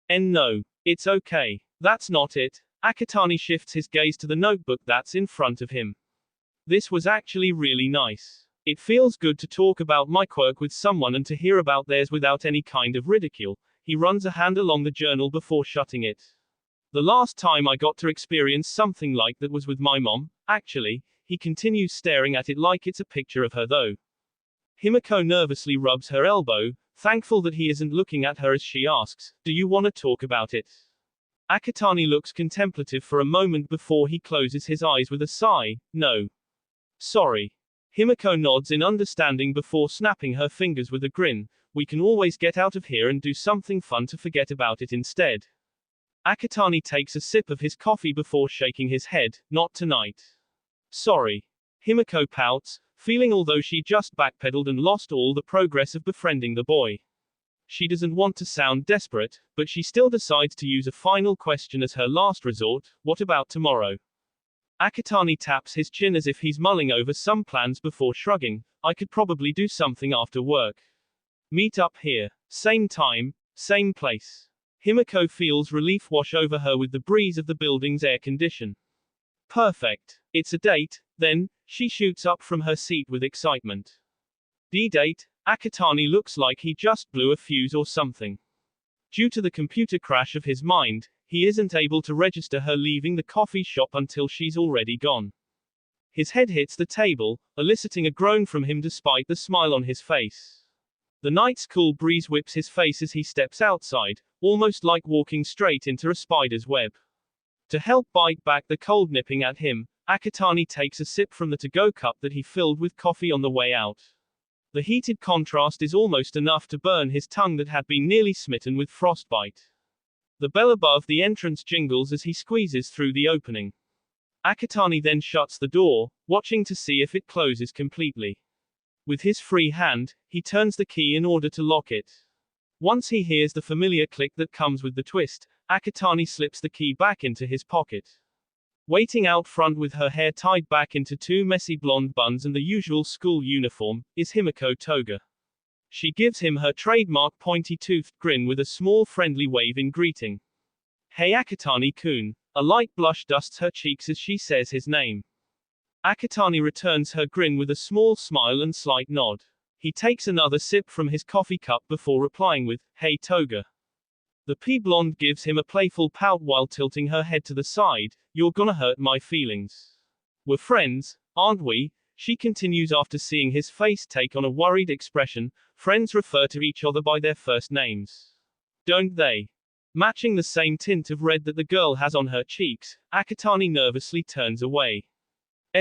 And no. It's okay. That's not it. Akatani shifts his gaze to the notebook that's in front of him. This was actually really nice. It feels good to talk about my quirk with someone and to hear about theirs without any kind of ridicule. He runs a hand along the journal before shutting it. The last time I got to experience something like that was with my mom, actually. He continues staring at it like it's a picture of her though. Himiko nervously rubs her elbow, thankful that he isn't looking at her as she asks, do you want to talk about it? Akatani looks contemplative for a moment before he closes his eyes with a sigh, no. Sorry. Himiko nods in understanding before snapping her fingers with a grin, we can always get out of here and do something fun to forget about it instead. Akatani takes a sip of his coffee before shaking his head, not tonight. Sorry. Himiko pouts, feeling although she just backpedaled and lost all the progress of befriending the boy. She doesn't want to sound desperate, but she still decides to use a final question as her last resort, what about tomorrow? Akatani taps his chin as if he's mulling over some plans before shrugging, I could probably do something after work. Meet up here. Same time, same place. Himiko feels relief wash over her with the breeze of the building's air condition. Perfect. It's a date, then, she shoots up from her seat with excitement. D-date, Akatani looks like he just blew a fuse or something. Due to the computer crash of his mind, he isn't able to register her leaving the coffee shop until she's already gone. His head hits the table, eliciting a groan from him despite the smile on his face. The night's cool breeze whips his face as he steps outside, almost like walking straight into a spider's web. To help bite back the cold nipping at him, Akatani takes a sip from the to-go cup that he filled with coffee on the way out. The heated contrast is almost enough to burn his tongue that had been nearly smitten with frostbite. The bell above the entrance jingles as he squeezes through the opening. Akatani then shuts the door, watching to see if it closes completely. With his free hand, he turns the key in order to lock it. Once he hears the familiar click that comes with the twist, Akatani slips the key back into his pocket. Waiting out front with her hair tied back into two messy blonde buns and the usual school uniform, is Himiko Toga. She gives him her trademark pointy-toothed grin with a small friendly wave in greeting. "Hey Akatani-kun." A light blush dusts her cheeks as she says his name. Akatani returns her grin with a small smile and slight nod. He takes another sip from his coffee cup before replying with, "Hey Toga." The P-blonde gives him a playful pout while tilting her head to the side. "You're gonna hurt my feelings. We're friends, aren't we?" She continues after seeing his face take on a worried expression. Friends refer to each other by their first names, don't they? Matching the same tint of red that the girl has on her cheeks, Akatani nervously turns away.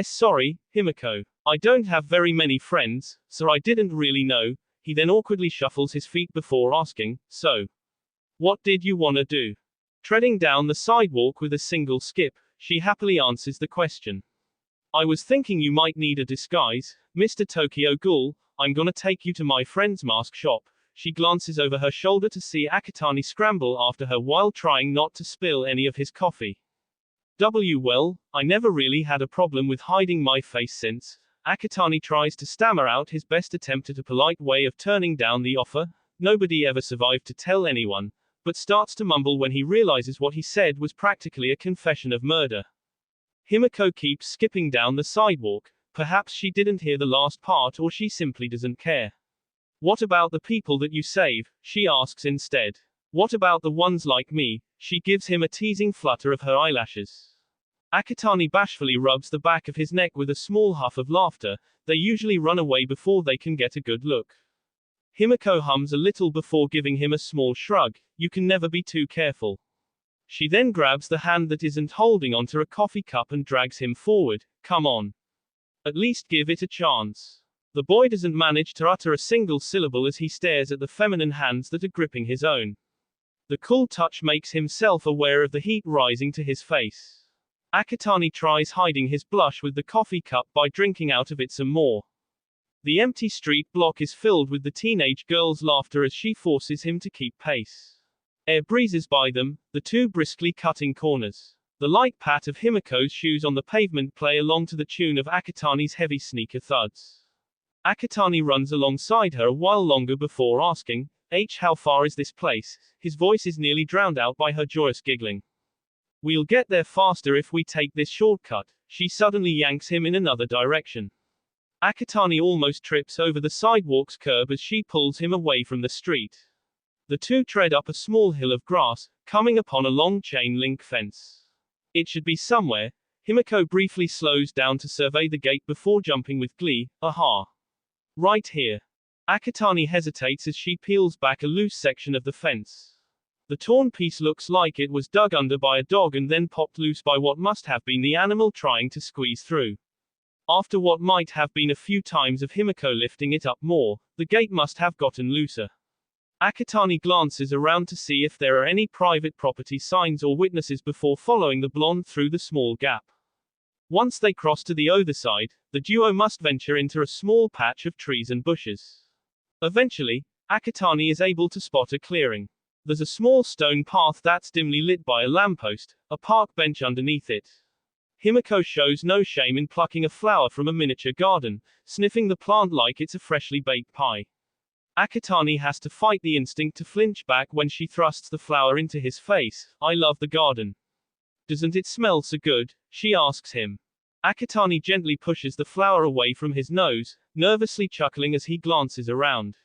Sorry, Himiko. I don't have very many friends, so I didn't really know." He then awkwardly shuffles his feet before asking, "So, what did you wanna do?" Treading down the sidewalk with a single skip, she happily answers the question. "I was thinking you might need a disguise, Mr. Tokyo Ghoul. I'm gonna take you to my friend's mask shop." She glances over her shoulder to see Akatani scramble after her while trying not to spill any of his coffee. Well, I never really had a problem with hiding my face since. Akatani tries to stammer out his best attempt at a polite way of turning down the offer. Nobody ever survived to tell anyone, but starts to mumble when he realizes what he said was practically a confession of murder. Himiko keeps skipping down the sidewalk. Perhaps she didn't hear the last part or she simply doesn't care. "What about the people that you save?" she asks instead. "What about the ones like me?" She gives him a teasing flutter of her eyelashes. Akatani bashfully rubs the back of his neck with a small huff of laughter. They usually run away before they can get a good look. Himiko hums a little before giving him a small shrug. "You can never be too careful." She then grabs the hand that isn't holding onto a coffee cup and drags him forward. "Come on. At least give it a chance." The boy doesn't manage to utter a single syllable as he stares at the feminine hands that are gripping his own. The cool touch makes him self-aware of the heat rising to his face. Akatani tries hiding his blush with the coffee cup by drinking out of it some more. The empty street block is filled with the teenage girl's laughter as she forces him to keep pace. Air breezes by them, the two briskly cutting corners. The light pat of Himiko's shoes on the pavement play along to the tune of Akatani's heavy sneaker thuds. Akatani runs alongside her a while longer before asking, how far is this place?" His voice is nearly drowned out by her joyous giggling. "We'll get there faster if we take this shortcut." She suddenly yanks him in another direction. Akatani almost trips over the sidewalk's curb as she pulls him away from the street. The two tread up a small hill of grass, coming upon a long chain-link fence. It should be somewhere. Himiko briefly slows down to survey the gate before jumping with glee. "Aha! Right here." Akatani hesitates as she peels back a loose section of the fence. The torn piece looks like it was dug under by a dog and then popped loose by what must have been the animal trying to squeeze through. After what might have been a few times of Himiko lifting it up more, the gate must have gotten looser. Akatani glances around to see if there are any private property signs or witnesses before following the blonde through the small gap. Once they cross to the other side, the duo must venture into a small patch of trees and bushes. Eventually, Akatani is able to spot a clearing. There's a small stone path that's dimly lit by a lamppost, a park bench underneath it. Himiko shows no shame in plucking a flower from a miniature garden, sniffing the plant like it's a freshly baked pie. Akatani has to fight the instinct to flinch back when she thrusts the flower into his face. "I love the garden. Doesn't it smell so good?" she asks him. Akatani gently pushes the flower away from his nose, nervously chuckling as he glances around.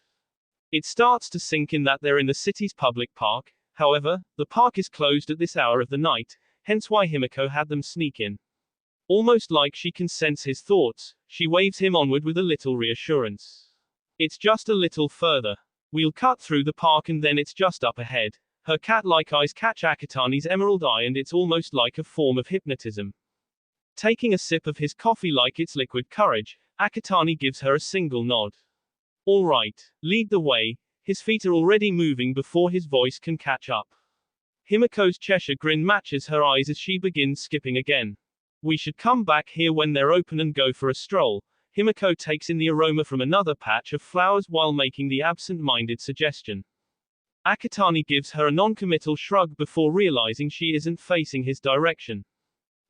It starts to sink in that they're in the city's public park. However, the park is closed at this hour of the night, hence why Himiko had them sneak in. Almost like she can sense his thoughts, she waves him onward with a little reassurance. It's just a little further. We'll cut through the park and then it's just up ahead. Her cat-like eyes catch Akatani's emerald eye and it's almost like a form of hypnotism. Taking a sip of his coffee like it's liquid courage, Akatani gives her a single nod. All right, lead the way. His feet are already moving before his voice can catch up. Himiko's Cheshire grin matches her eyes as she begins skipping again. We should come back here when they're open and go for a stroll. Himiko takes in the aroma from another patch of flowers while making the absent-minded suggestion. Akatani gives her a non-committal shrug before realizing she isn't facing his direction.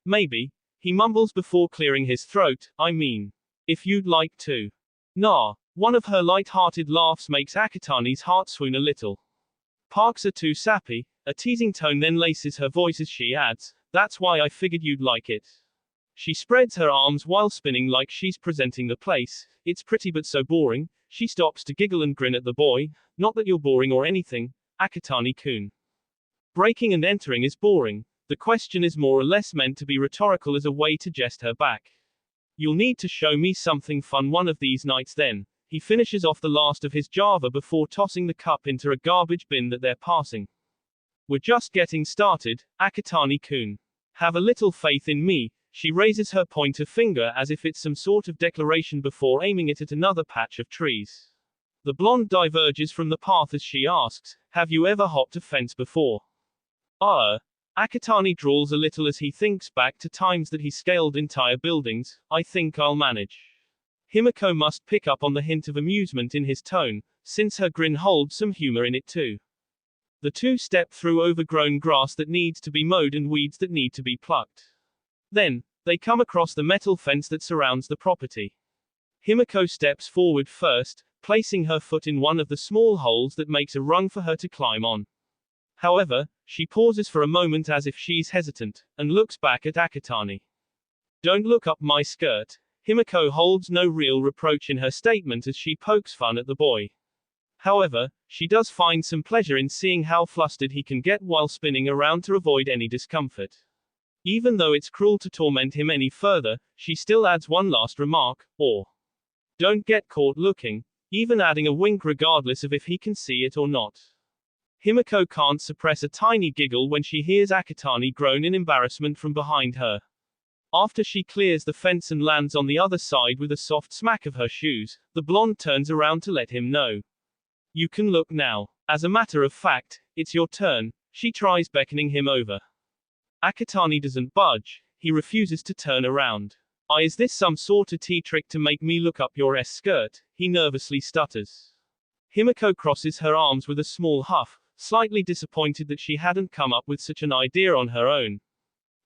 Maybe, he mumbles before clearing his throat, I mean, if you'd like to. Nah. One of her light-hearted laughs makes Akatani's heart swoon a little. Parks are too sappy, a teasing tone then laces her voice as she adds, that's why I figured you'd like it. She spreads her arms while spinning like she's presenting the place. It's pretty but so boring. She stops to giggle and grin at the boy. Not that you're boring or anything, Akatani-kun. Breaking and entering is boring. The question is more or less meant to be rhetorical as a way to jest her back. You'll need to show me something fun one of these nights then. He finishes off the last of his Java before tossing the cup into a garbage bin that they're passing. We're just getting started, Akatani-kun. Have a little faith in me. She raises her pointer finger as if it's some sort of declaration before aiming it at another patch of trees. The blonde diverges from the path as she asks, have you ever hopped a fence before? Akatani drawls a little as he thinks back to times that he scaled entire buildings. I think I'll manage. Himiko must pick up on the hint of amusement in his tone, since her grin holds some humor in it too. The two step through overgrown grass that needs to be mowed and weeds that need to be plucked. Then, they come across the metal fence that surrounds the property. Himiko steps forward first, placing her foot in one of the small holes that makes a rung for her to climb on. However, she pauses for a moment as if she's hesitant, and looks back at Akatani. Don't look up my skirt. Himiko holds no real reproach in her statement as she pokes fun at the boy. However, she does find some pleasure in seeing how flustered he can get while spinning around to avoid any discomfort. Even though it's cruel to torment him any further, she still adds one last remark, or don't get caught looking, even adding a wink regardless of if he can see it or not. Himiko can't suppress a tiny giggle when she hears Akatani groan in embarrassment from behind her. After she clears the fence and lands on the other side with a soft smack of her shoes, the blonde turns around to let him know. You can look now. As a matter of fact, it's your turn. She tries beckoning him over. Akatani doesn't budge. He refuses to turn around. Is this some sort of tea trick to make me look up your skirt? He nervously stutters. Himiko crosses her arms with a small huff, slightly disappointed that she hadn't come up with such an idea on her own.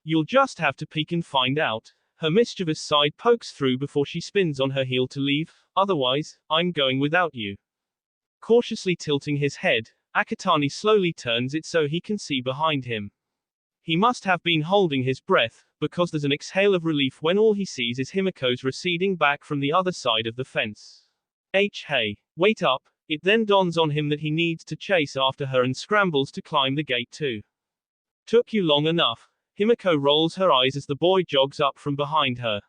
You'll just have to peek and find out. Her mischievous side pokes through before she spins on her heel to leave. Otherwise, I'm going without you. Cautiously tilting his head, Akatani slowly turns it so he can see behind him. He must have been holding his breath, because there's an exhale of relief when all he sees is Himiko's receding back from the other side of the fence. Hey, wait up. It then dawns on him that he needs to chase after her and scrambles to climb the gate too. Took you long enough. Himiko rolls her eyes as the boy jogs up from behind her.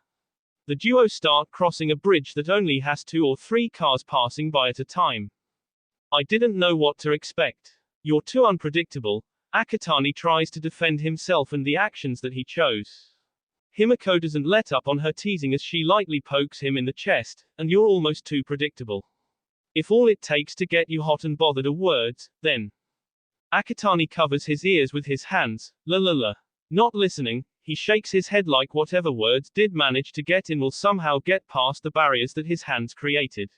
The duo start crossing a bridge that only has 2 or 3 cars passing by at a time. I didn't know what to expect. You're too unpredictable. Akatani tries to defend himself and the actions that he chose. Himiko doesn't let up on her teasing as she lightly pokes him in the chest, and you're almost too predictable. If all it takes to get you hot and bothered are words, then. Akatani covers his ears with his hands. La. Not listening, he shakes his head like whatever words did manage to get in will somehow get past the barriers that his hands created.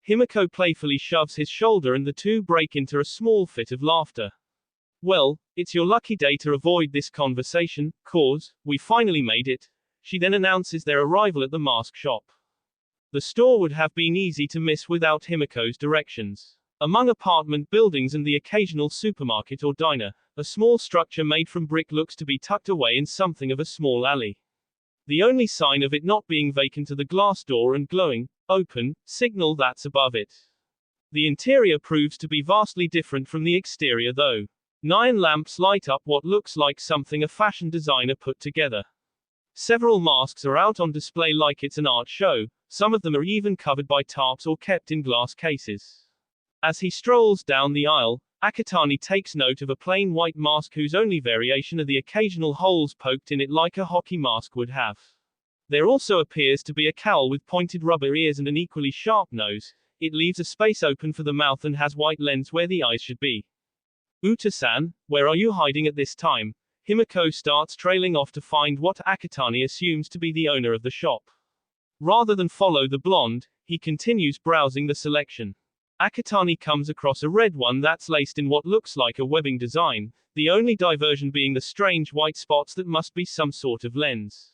Himiko playfully shoves his shoulder and the two break into a small fit of laughter. Well, it's your lucky day to avoid this conversation, cause, we finally made it. She then announces their arrival at the mask shop. The store would have been easy to miss without Himiko's directions. Among apartment buildings and the occasional supermarket or diner, a small structure made from brick looks to be tucked away in something of a small alley. The only sign of it not being vacant are the glass door and glowing, open, signal that's above it. The interior proves to be vastly different from the exterior though. Neon lamps light up what looks like something a fashion designer put together. Several masks are out on display like it's an art show, Some of them are even covered by tarps or kept in glass cases. As he strolls down the aisle, Akatani takes note of a plain white mask whose only variation are the occasional holes poked in it like a hockey mask would have. There also appears to be a cowl with pointed rubber ears and an equally sharp nose. It leaves a space open for the mouth and has white lens where the eyes should be. Uta-san, where are you hiding at this time? Himiko starts trailing off to find what Akatani assumes to be the owner of the shop. Rather than follow the blonde, he continues browsing the selection. Akatani comes across a red one that's laced in what looks like a webbing design, the only diversion being the strange white spots that must be some sort of lens.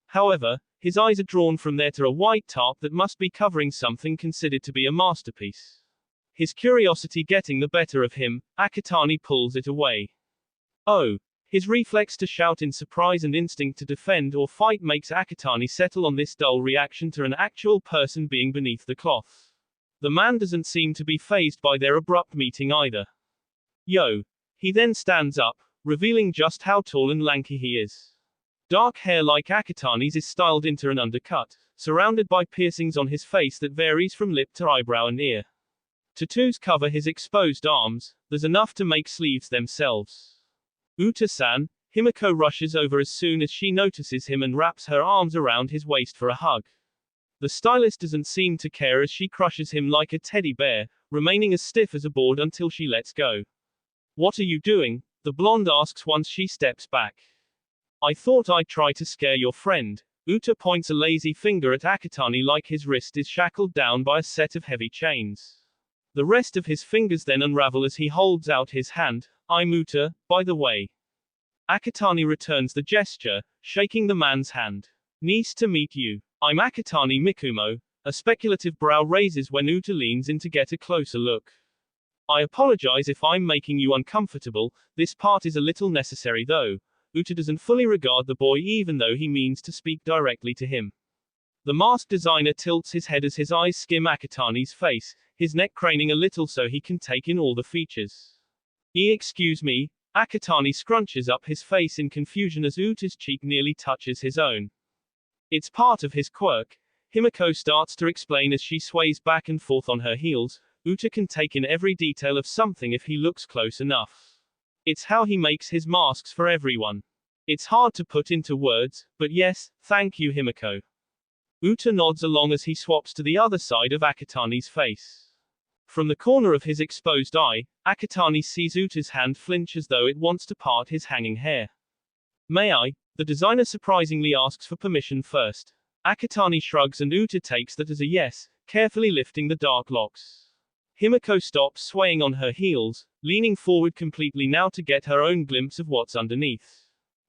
However, his eyes are drawn from there to a white tarp that must be covering something considered to be a masterpiece. His curiosity getting the better of him, Akatani pulls it away. Oh! His reflex to shout in surprise and instinct to defend or fight makes Akatani settle on this dull reaction to an actual person being beneath the cloth. The man doesn't seem to be fazed by their abrupt meeting either. Yo! He then stands up, revealing just how tall and lanky he is. Dark hair like Akatani's is styled into an undercut, surrounded by piercings on his face that varies from lip to eyebrow and ear. Tattoos cover his exposed arms, there's enough to make sleeves themselves. Uta-san, Himiko rushes over as soon as she notices him and wraps her arms around his waist for a hug. The stylist doesn't seem to care as she crushes him like a teddy bear, remaining as stiff as a board until she lets go. What are you doing? The blonde asks once she steps back. I thought I'd try to scare your friend. Uta points a lazy finger at Akatani like his wrist is shackled down by a set of heavy chains. The rest of his fingers then unravel as he holds out his hand. I'm Uta, by the way. Akatani returns the gesture, shaking the man's hand. Nice to meet you. I'm Akatani Mikumo. A speculative brow raises when Uta leans in to get a closer look. I apologize if I'm making you uncomfortable, this part is a little necessary though. Uta doesn't fully regard the boy even though he means to speak directly to him. The mask designer tilts his head as his eyes skim Akatani's face, his neck craning a little so he can take in all the features. Excuse me, Akatani scrunches up his face in confusion as Uta's cheek nearly touches his own. It's part of his quirk, Himiko starts to explain as she sways back and forth on her heels. Uta can take in every detail of something if he looks close enough. It's how he makes his masks for everyone. It's hard to put into words, but yes, thank you Himiko. Uta nods along as he swaps to the other side of Akatani's face. From the corner of his exposed eye, Akatani sees Uta's hand flinch as though it wants to part his hanging hair. May I? The designer surprisingly asks for permission first. Akatani shrugs and Uta takes that as a yes, carefully lifting the dark locks. Himiko stops swaying on her heels, leaning forward completely now to get her own glimpse of what's underneath.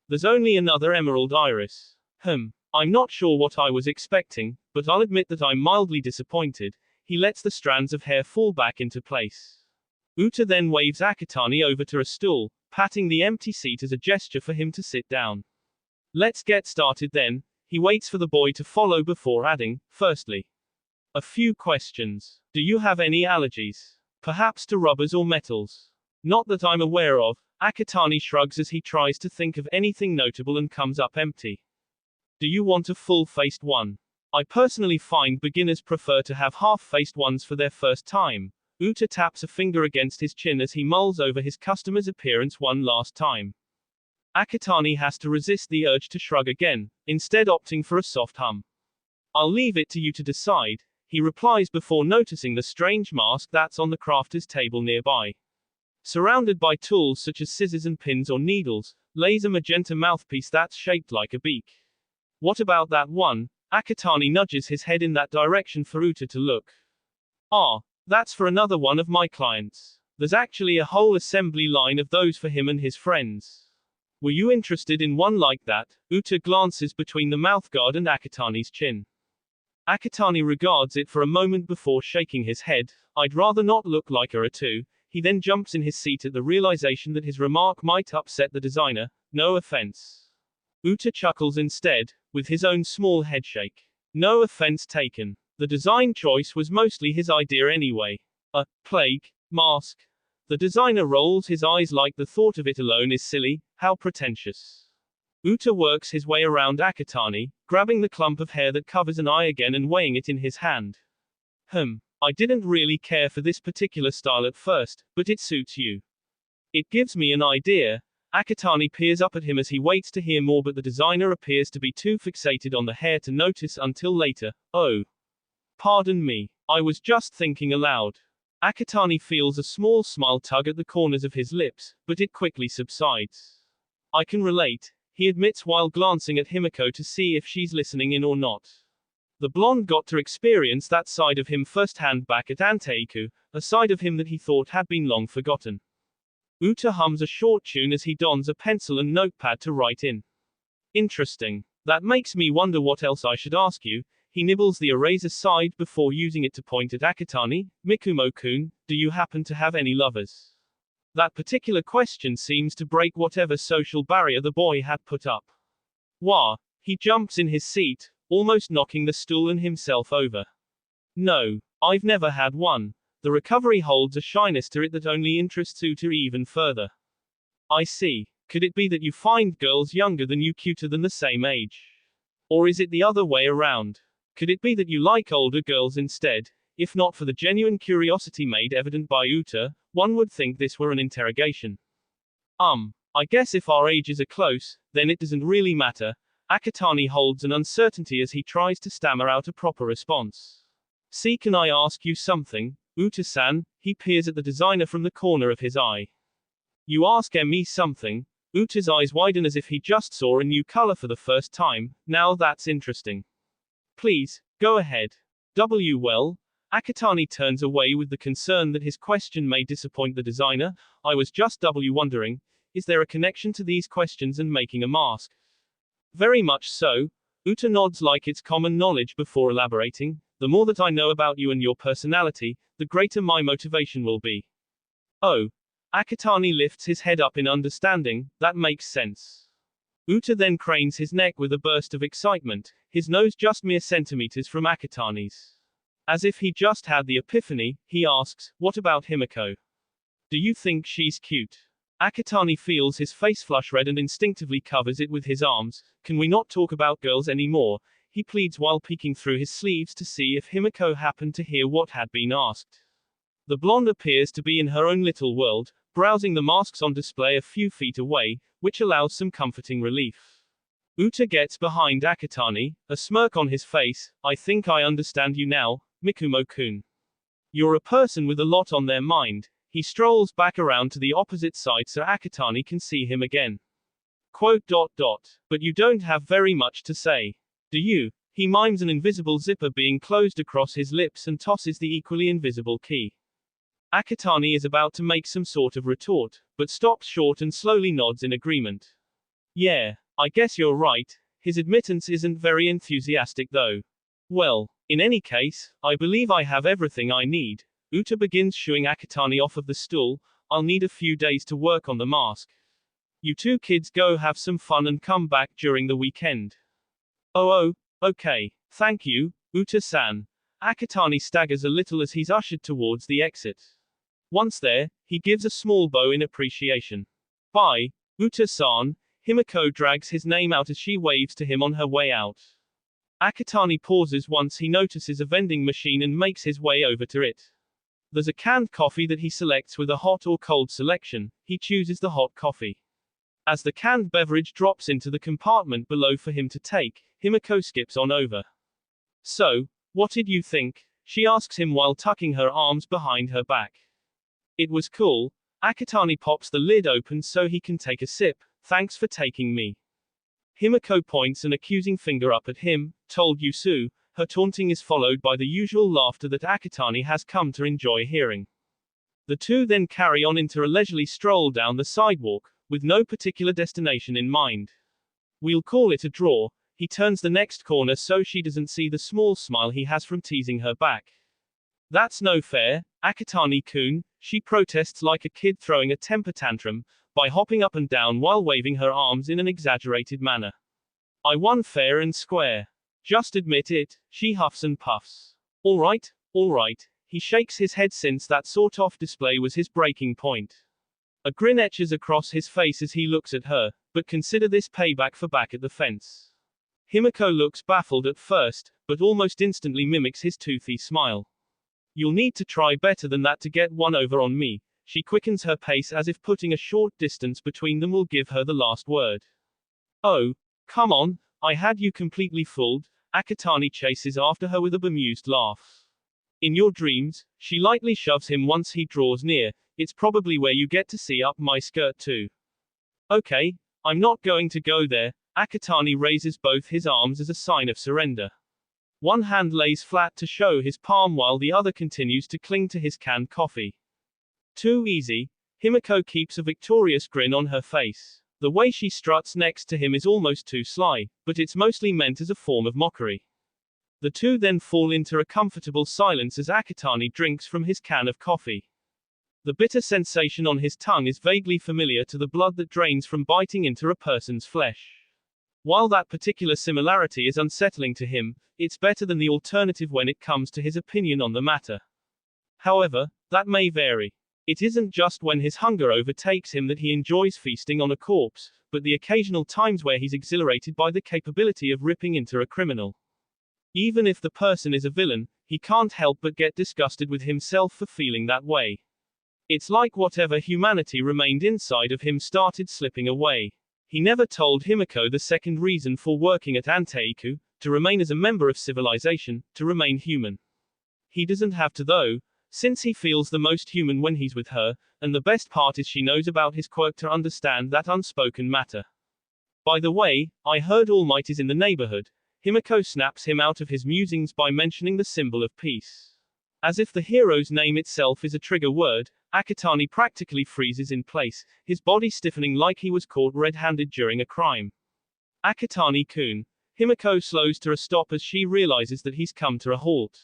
There's only another emerald iris. I'm not sure what I was expecting, but I'll admit that I'm mildly disappointed. He lets the strands of hair fall back into place. Uta then waves Akatani over to a stool, patting the empty seat as a gesture for him to sit down. Let's get started then. He waits for the boy to follow before adding, firstly. A few questions. Do you have any allergies? Perhaps to rubbers or metals? Not that I'm aware of. Akatani shrugs as he tries to think of anything notable and comes up empty. Do you want a full-faced one? I personally find beginners prefer to have half-faced ones for their first time. Uta taps a finger against his chin as he mulls over his customer's appearance one last time. Akatani has to resist the urge to shrug again, instead opting for a soft hum. I'll leave it to you to decide, he replies before noticing the strange mask that's on the crafter's table nearby. Surrounded by tools such as scissors and pins or needles, lays a magenta mouthpiece that's shaped like a beak. What about that one? Akatani nudges his head in that direction for Uta to look. Ah, that's for another one of my clients. There's actually a whole assembly line of those for him and his friends. Were you interested in one like that? Uta glances between the mouthguard and Akatani's chin. Akatani regards it for a moment before shaking his head. I'd rather not look like a two. He then jumps in his seat at the realization that his remark might upset the designer. No offense. Uta chuckles instead, with his own small headshake. No offense taken. The design choice was mostly his idea anyway. A plague mask. The designer rolls his eyes like the thought of it alone is silly. How pretentious. Uta works his way around Akatani, grabbing the clump of hair that covers an eye again and weighing it in his hand. I didn't really care for this particular style at first, but it suits you. It gives me an idea. Akatani peers up at him as he waits to hear more, but the designer appears to be too fixated on the hair to notice until later. Oh. Pardon me. I was just thinking aloud. Akatani feels a small smile tug at the corners of his lips, but it quickly subsides. I can relate, he admits while glancing at Himiko to see if she's listening in or not. The blonde got to experience that side of him firsthand back at Anteiku, a side of him that he thought had been long forgotten. Uta hums a short tune as he dons a pencil and notepad to write in. Interesting. That makes me wonder what else I should ask you. He nibbles the eraser side before using it to point at Akatani. Mikumo-kun, do you happen to have any lovers? That particular question seems to break whatever social barrier the boy had put up. Wah! He jumps in his seat, almost knocking the stool and himself over. No, I've never had one. The recovery holds a shyness to it that only interests Uta even further. I see. Could it be that you find girls younger than you cuter than the same age? Or is it the other way around? Could it be that you like older girls instead? If not for the genuine curiosity made evident by Uta, one would think this were an interrogation. I guess if our ages are close, then it doesn't really matter. Akatani holds an uncertainty as he tries to stammer out a proper response. See, can I ask you something, Uta-san? He peers at the designer from the corner of his eye. You ask me something? Uta's eyes widen as if he just saw a new color for the first time. Now that's interesting. Please, go ahead. Well, Akatani turns away with the concern that his question may disappoint the designer. I was just wondering, is there a connection to these questions and making a mask? Very much so. Uta nods like it's common knowledge before elaborating. The more that I know about you and your personality, the greater my motivation will be. Oh. Akatani lifts his head up in understanding. That makes sense. Uta then cranes his neck with a burst of excitement, his nose just mere centimeters from Akatani's. As if he just had the epiphany, he asks, what about Himiko? Do you think she's cute? Akatani feels his face flush red and instinctively covers it with his arms. Can we not talk about girls anymore? He pleads while peeking through his sleeves to see if Himiko happened to hear what had been asked. The blonde appears to be in her own little world, browsing the masks on display a few feet away, which allows some comforting relief. Uta gets behind Akatani, a smirk on his face. I think I understand you now, Mikumo-kun. You're a person with a lot on their mind. He strolls back around to the opposite side so Akatani can see him again. Quote. But you don't have very much to say. Do you? He mimes an invisible zipper being closed across his lips and tosses the equally invisible key. Akatani is about to make some sort of retort, but stops short and slowly nods in agreement. Yeah, I guess you're right. His admittance isn't very enthusiastic though. Well, in any case, I believe I have everything I need. Uta begins shooing Akatani off of the stool. I'll need a few days to work on the mask. You two kids go have some fun and come back during the weekend. Oh, okay. Thank you, Uta-san. Akatani staggers a little as he's ushered towards the exit. Once there, he gives a small bow in appreciation. Bye, Uta-san. Himiko drags his name out as she waves to him on her way out. Akatani pauses once he notices a vending machine and makes his way over to it. There's a canned coffee that he selects with a hot or cold selection. He chooses the hot coffee. As the canned beverage drops into the compartment below for him to take, Himiko skips on over. So, what did you think? She asks him while tucking her arms behind her back. It was cool. Akatani pops the lid open so he can take a sip. Thanks for taking me. Himiko points an accusing finger up at him. Told you so. Her taunting is followed by the usual laughter that Akatani has come to enjoy hearing. The two then carry on into a leisurely stroll down the sidewalk, with no particular destination in mind. We'll call it a draw. He turns the next corner so she doesn't see the small smile he has from teasing her back. That's no fair, Akatani-kun, she protests like a kid throwing a temper tantrum, by hopping up and down while waving her arms in an exaggerated manner. I won fair and square. Just admit it, she huffs and puffs. Alright, he shakes his head since that sort-of display was his breaking point. A grin etches across his face as he looks at her, but consider this payback for back at the fence. Himiko looks baffled at first, but almost instantly mimics his toothy smile. You'll need to try better than that to get one over on me. She quickens her pace as if putting a short distance between them will give her the last word. Oh, come on, I had you completely fooled. Akatani chases after her with a bemused laugh. In your dreams, she lightly shoves him once he draws near. It's probably where you get to see up my skirt too. Okay, I'm not going to go there. Akatani raises both his arms as a sign of surrender. One hand lays flat to show his palm while the other continues to cling to his canned coffee. Too easy. Himiko keeps a victorious grin on her face. The way she struts next to him is almost too sly, but it's mostly meant as a form of mockery. The two then fall into a comfortable silence as Akatani drinks from his can of coffee. The bitter sensation on his tongue is vaguely familiar to the blood that drains from biting into a person's flesh. While that particular similarity is unsettling to him, it's better than the alternative when it comes to his opinion on the matter. However, that may vary. It isn't just when his hunger overtakes him that he enjoys feasting on a corpse, but the occasional times where he's exhilarated by the capability of ripping into a criminal. Even if the person is a villain, he can't help but get disgusted with himself for feeling that way. It's like whatever humanity remained inside of him started slipping away. He never told Himiko the second reason for working at Anteiku, to remain as a member of civilization, to remain human. He doesn't have to though, since he feels the most human when he's with her, and the best part is she knows about his quirk to understand that unspoken matter. By the way, I heard All Might is in the neighborhood. Himiko snaps him out of his musings by mentioning the symbol of peace. As if the hero's name itself is a trigger word, Akatani practically freezes in place, his body stiffening like he was caught red-handed during a crime. Akatani-kun. Himiko slows to a stop as she realizes that he's come to a halt.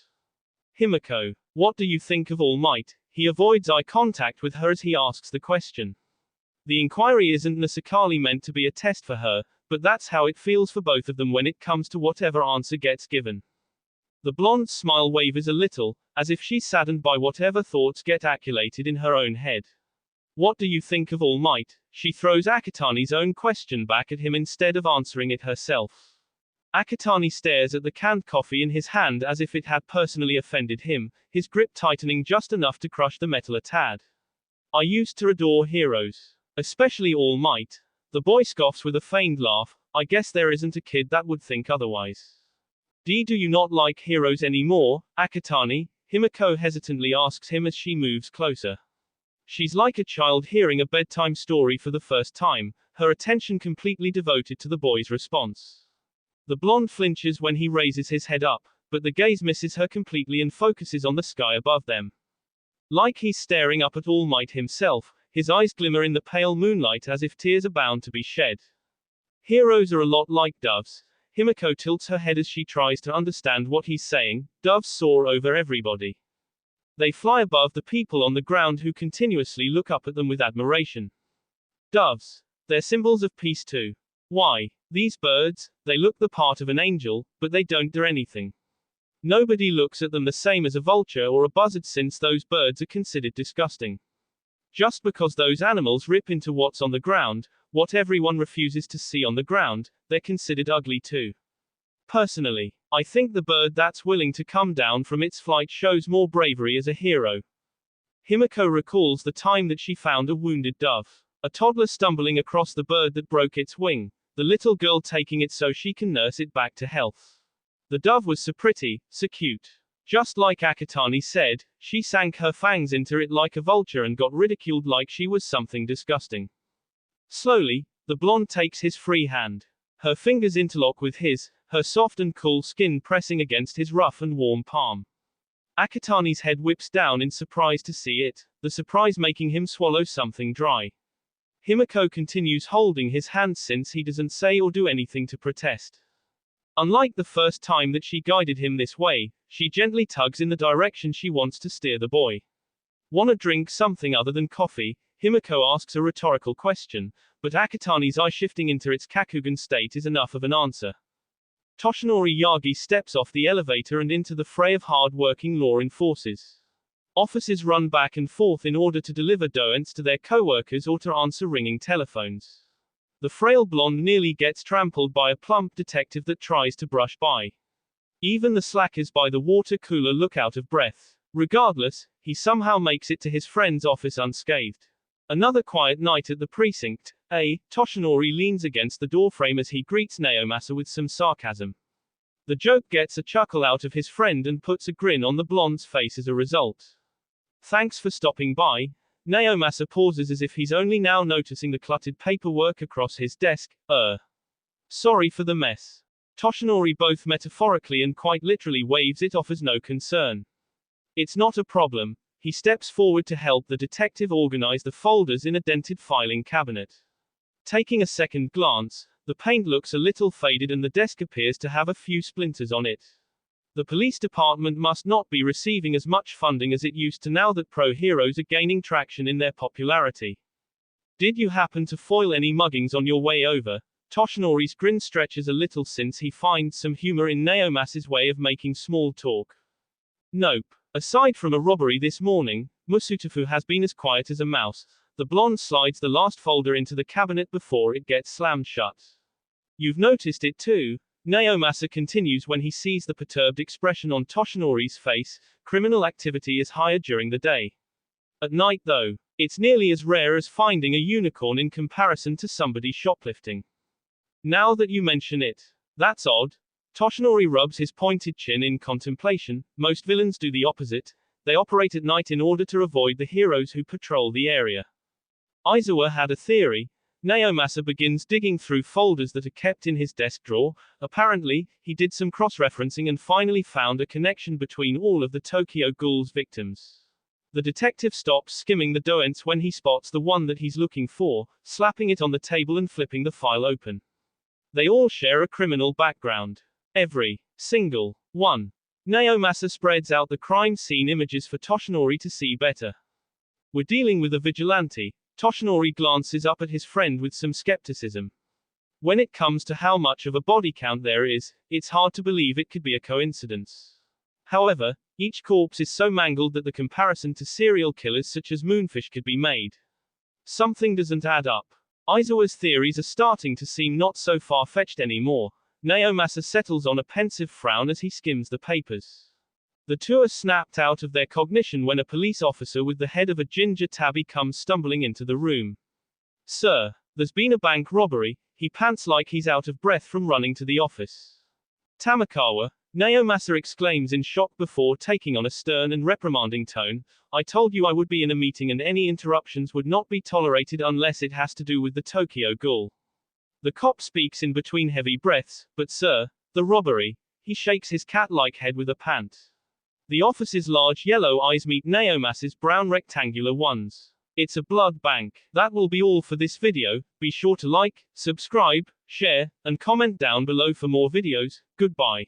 Himiko, what do you think of All Might? He avoids eye contact with her as he asks the question. The inquiry isn't necessarily meant to be a test for her, but that's how it feels for both of them when it comes to whatever answer gets given. The blonde's smile wavers a little, as if she's saddened by whatever thoughts get accumulated in her own head. What do you think of All Might? She throws Akatani's own question back at him instead of answering it herself. Akatani stares at the canned coffee in his hand as if it had personally offended him, his grip tightening just enough to crush the metal a tad. I used to adore heroes. Especially All Might. The boy scoffs with a feigned laugh. I guess there isn't a kid that would think otherwise. Do you not like heroes anymore, Akatani? Himiko hesitantly asks him as she moves closer. She's like a child hearing a bedtime story for the first time, her attention completely devoted to the boy's response. The blonde flinches when he raises his head up, but the gaze misses her completely and focuses on the sky above them. Like he's staring up at All Might himself, his eyes glimmer in the pale moonlight as if tears are bound to be shed. Heroes are a lot like doves. Himiko tilts her head as she tries to understand what he's saying. Doves soar over everybody. They fly above the people on the ground who continuously look up at them with admiration. Doves. They're symbols of peace too. Why? These birds, they look the part of an angel, but they don't do anything. Nobody looks at them the same as a vulture or a buzzard since those birds are considered disgusting. Just because those animals rip into what's on the ground, what everyone refuses to see on the ground, they're considered ugly too. Personally, I think the bird that's willing to come down from its flight shows more bravery as a hero. Himiko recalls the time that she found a wounded dove. A toddler stumbling across the bird that broke its wing, the little girl taking it so she can nurse it back to health. The dove was so pretty, so cute. Just like Akatani said, she sank her fangs into it like a vulture and got ridiculed like she was something disgusting. Slowly, the blonde takes his free hand. Her fingers interlock with his, her soft and cool skin pressing against his rough and warm palm. Akatani's head whips down in surprise to see it, the surprise making him swallow something dry. Himiko continues holding his hand since he doesn't say or do anything to protest. Unlike the first time that she guided him this way, she gently tugs in the direction she wants to steer the boy. Wanna drink something other than coffee? Himiko asks a rhetorical question, but Akatani's eye shifting into its Kakugan state is enough of an answer. Toshinori Yagi steps off the elevator and into the fray of hard-working law enforcers. Officers run back and forth in order to deliver doents to their co-workers or to answer ringing telephones. The frail blonde nearly gets trampled by a plump detective that tries to brush by. Even the slackers by the water cooler look out of breath. Regardless, he somehow makes it to his friend's office unscathed. Another quiet night at the precinct. Toshinori leans against the doorframe as he greets Naomasa with some sarcasm. The joke gets a chuckle out of his friend and puts a grin on the blonde's face as a result. Thanks for stopping by. Naomasa pauses as if he's only now noticing the cluttered paperwork across his desk. Sorry for the mess. Toshinori both metaphorically and quite literally waves it off as no concern. It's not a problem. He steps forward to help the detective organize the folders in a dented filing cabinet. Taking a second glance, the paint looks a little faded and the desk appears to have a few splinters on it. The police department must not be receiving as much funding as it used to now that pro heroes are gaining traction in their popularity. Did you happen to foil any muggings on your way over? Toshinori's grin stretches a little since he finds some humor in Naomasa's way of making small talk. Nope. Aside from a robbery this morning, Musutafu has been as quiet as a mouse. The blonde slides the last folder into the cabinet before it gets slammed shut. You've noticed it too? Naomasa continues when he sees the perturbed expression on Toshinori's face. Criminal activity is higher during the day. At night though, it's nearly as rare as finding a unicorn in comparison to somebody shoplifting. Now that you mention it, that's odd. Toshinori rubs his pointed chin in contemplation. Most villains do the opposite. They operate at night in order to avoid the heroes who patrol the area. Aizawa had a theory. Naomasa begins digging through folders that are kept in his desk drawer. Apparently, he did some cross-referencing and finally found a connection between all of the Tokyo Ghoul's victims. The detective stops skimming the documents when he spots the one that he's looking for, slapping it on the table and flipping the file open. They all share a criminal background. Every single one. Naomasa spreads out the crime scene images for Toshinori to see better. We're dealing with a vigilante. Toshinori glances up at his friend with some skepticism. When it comes to how much of a body count there is, it's hard to believe it could be a coincidence. However, each corpse is so mangled that the comparison to serial killers such as Moonfish could be made. Something doesn't add up. Aizawa's theories are starting to seem not so far-fetched anymore. Naomasa settles on a pensive frown as he skims the papers. The two are snapped out of their cognition when a police officer with the head of a ginger tabby comes stumbling into the room. Sir, there's been a bank robbery. He pants like he's out of breath from running to the office. Tamakawa, Naomasa exclaims in shock before taking on a stern and reprimanding tone. I told you I would be in a meeting and any interruptions would not be tolerated unless it has to do with the Tokyo Ghoul. The cop speaks in between heavy breaths, but sir, the robbery. He shakes his cat-like head with a pant. The officer's large yellow eyes meet Naomasa's brown rectangular ones. It's a blood bank. That will be all for this video. Be sure to like, subscribe, share, and comment down below for more videos. Goodbye.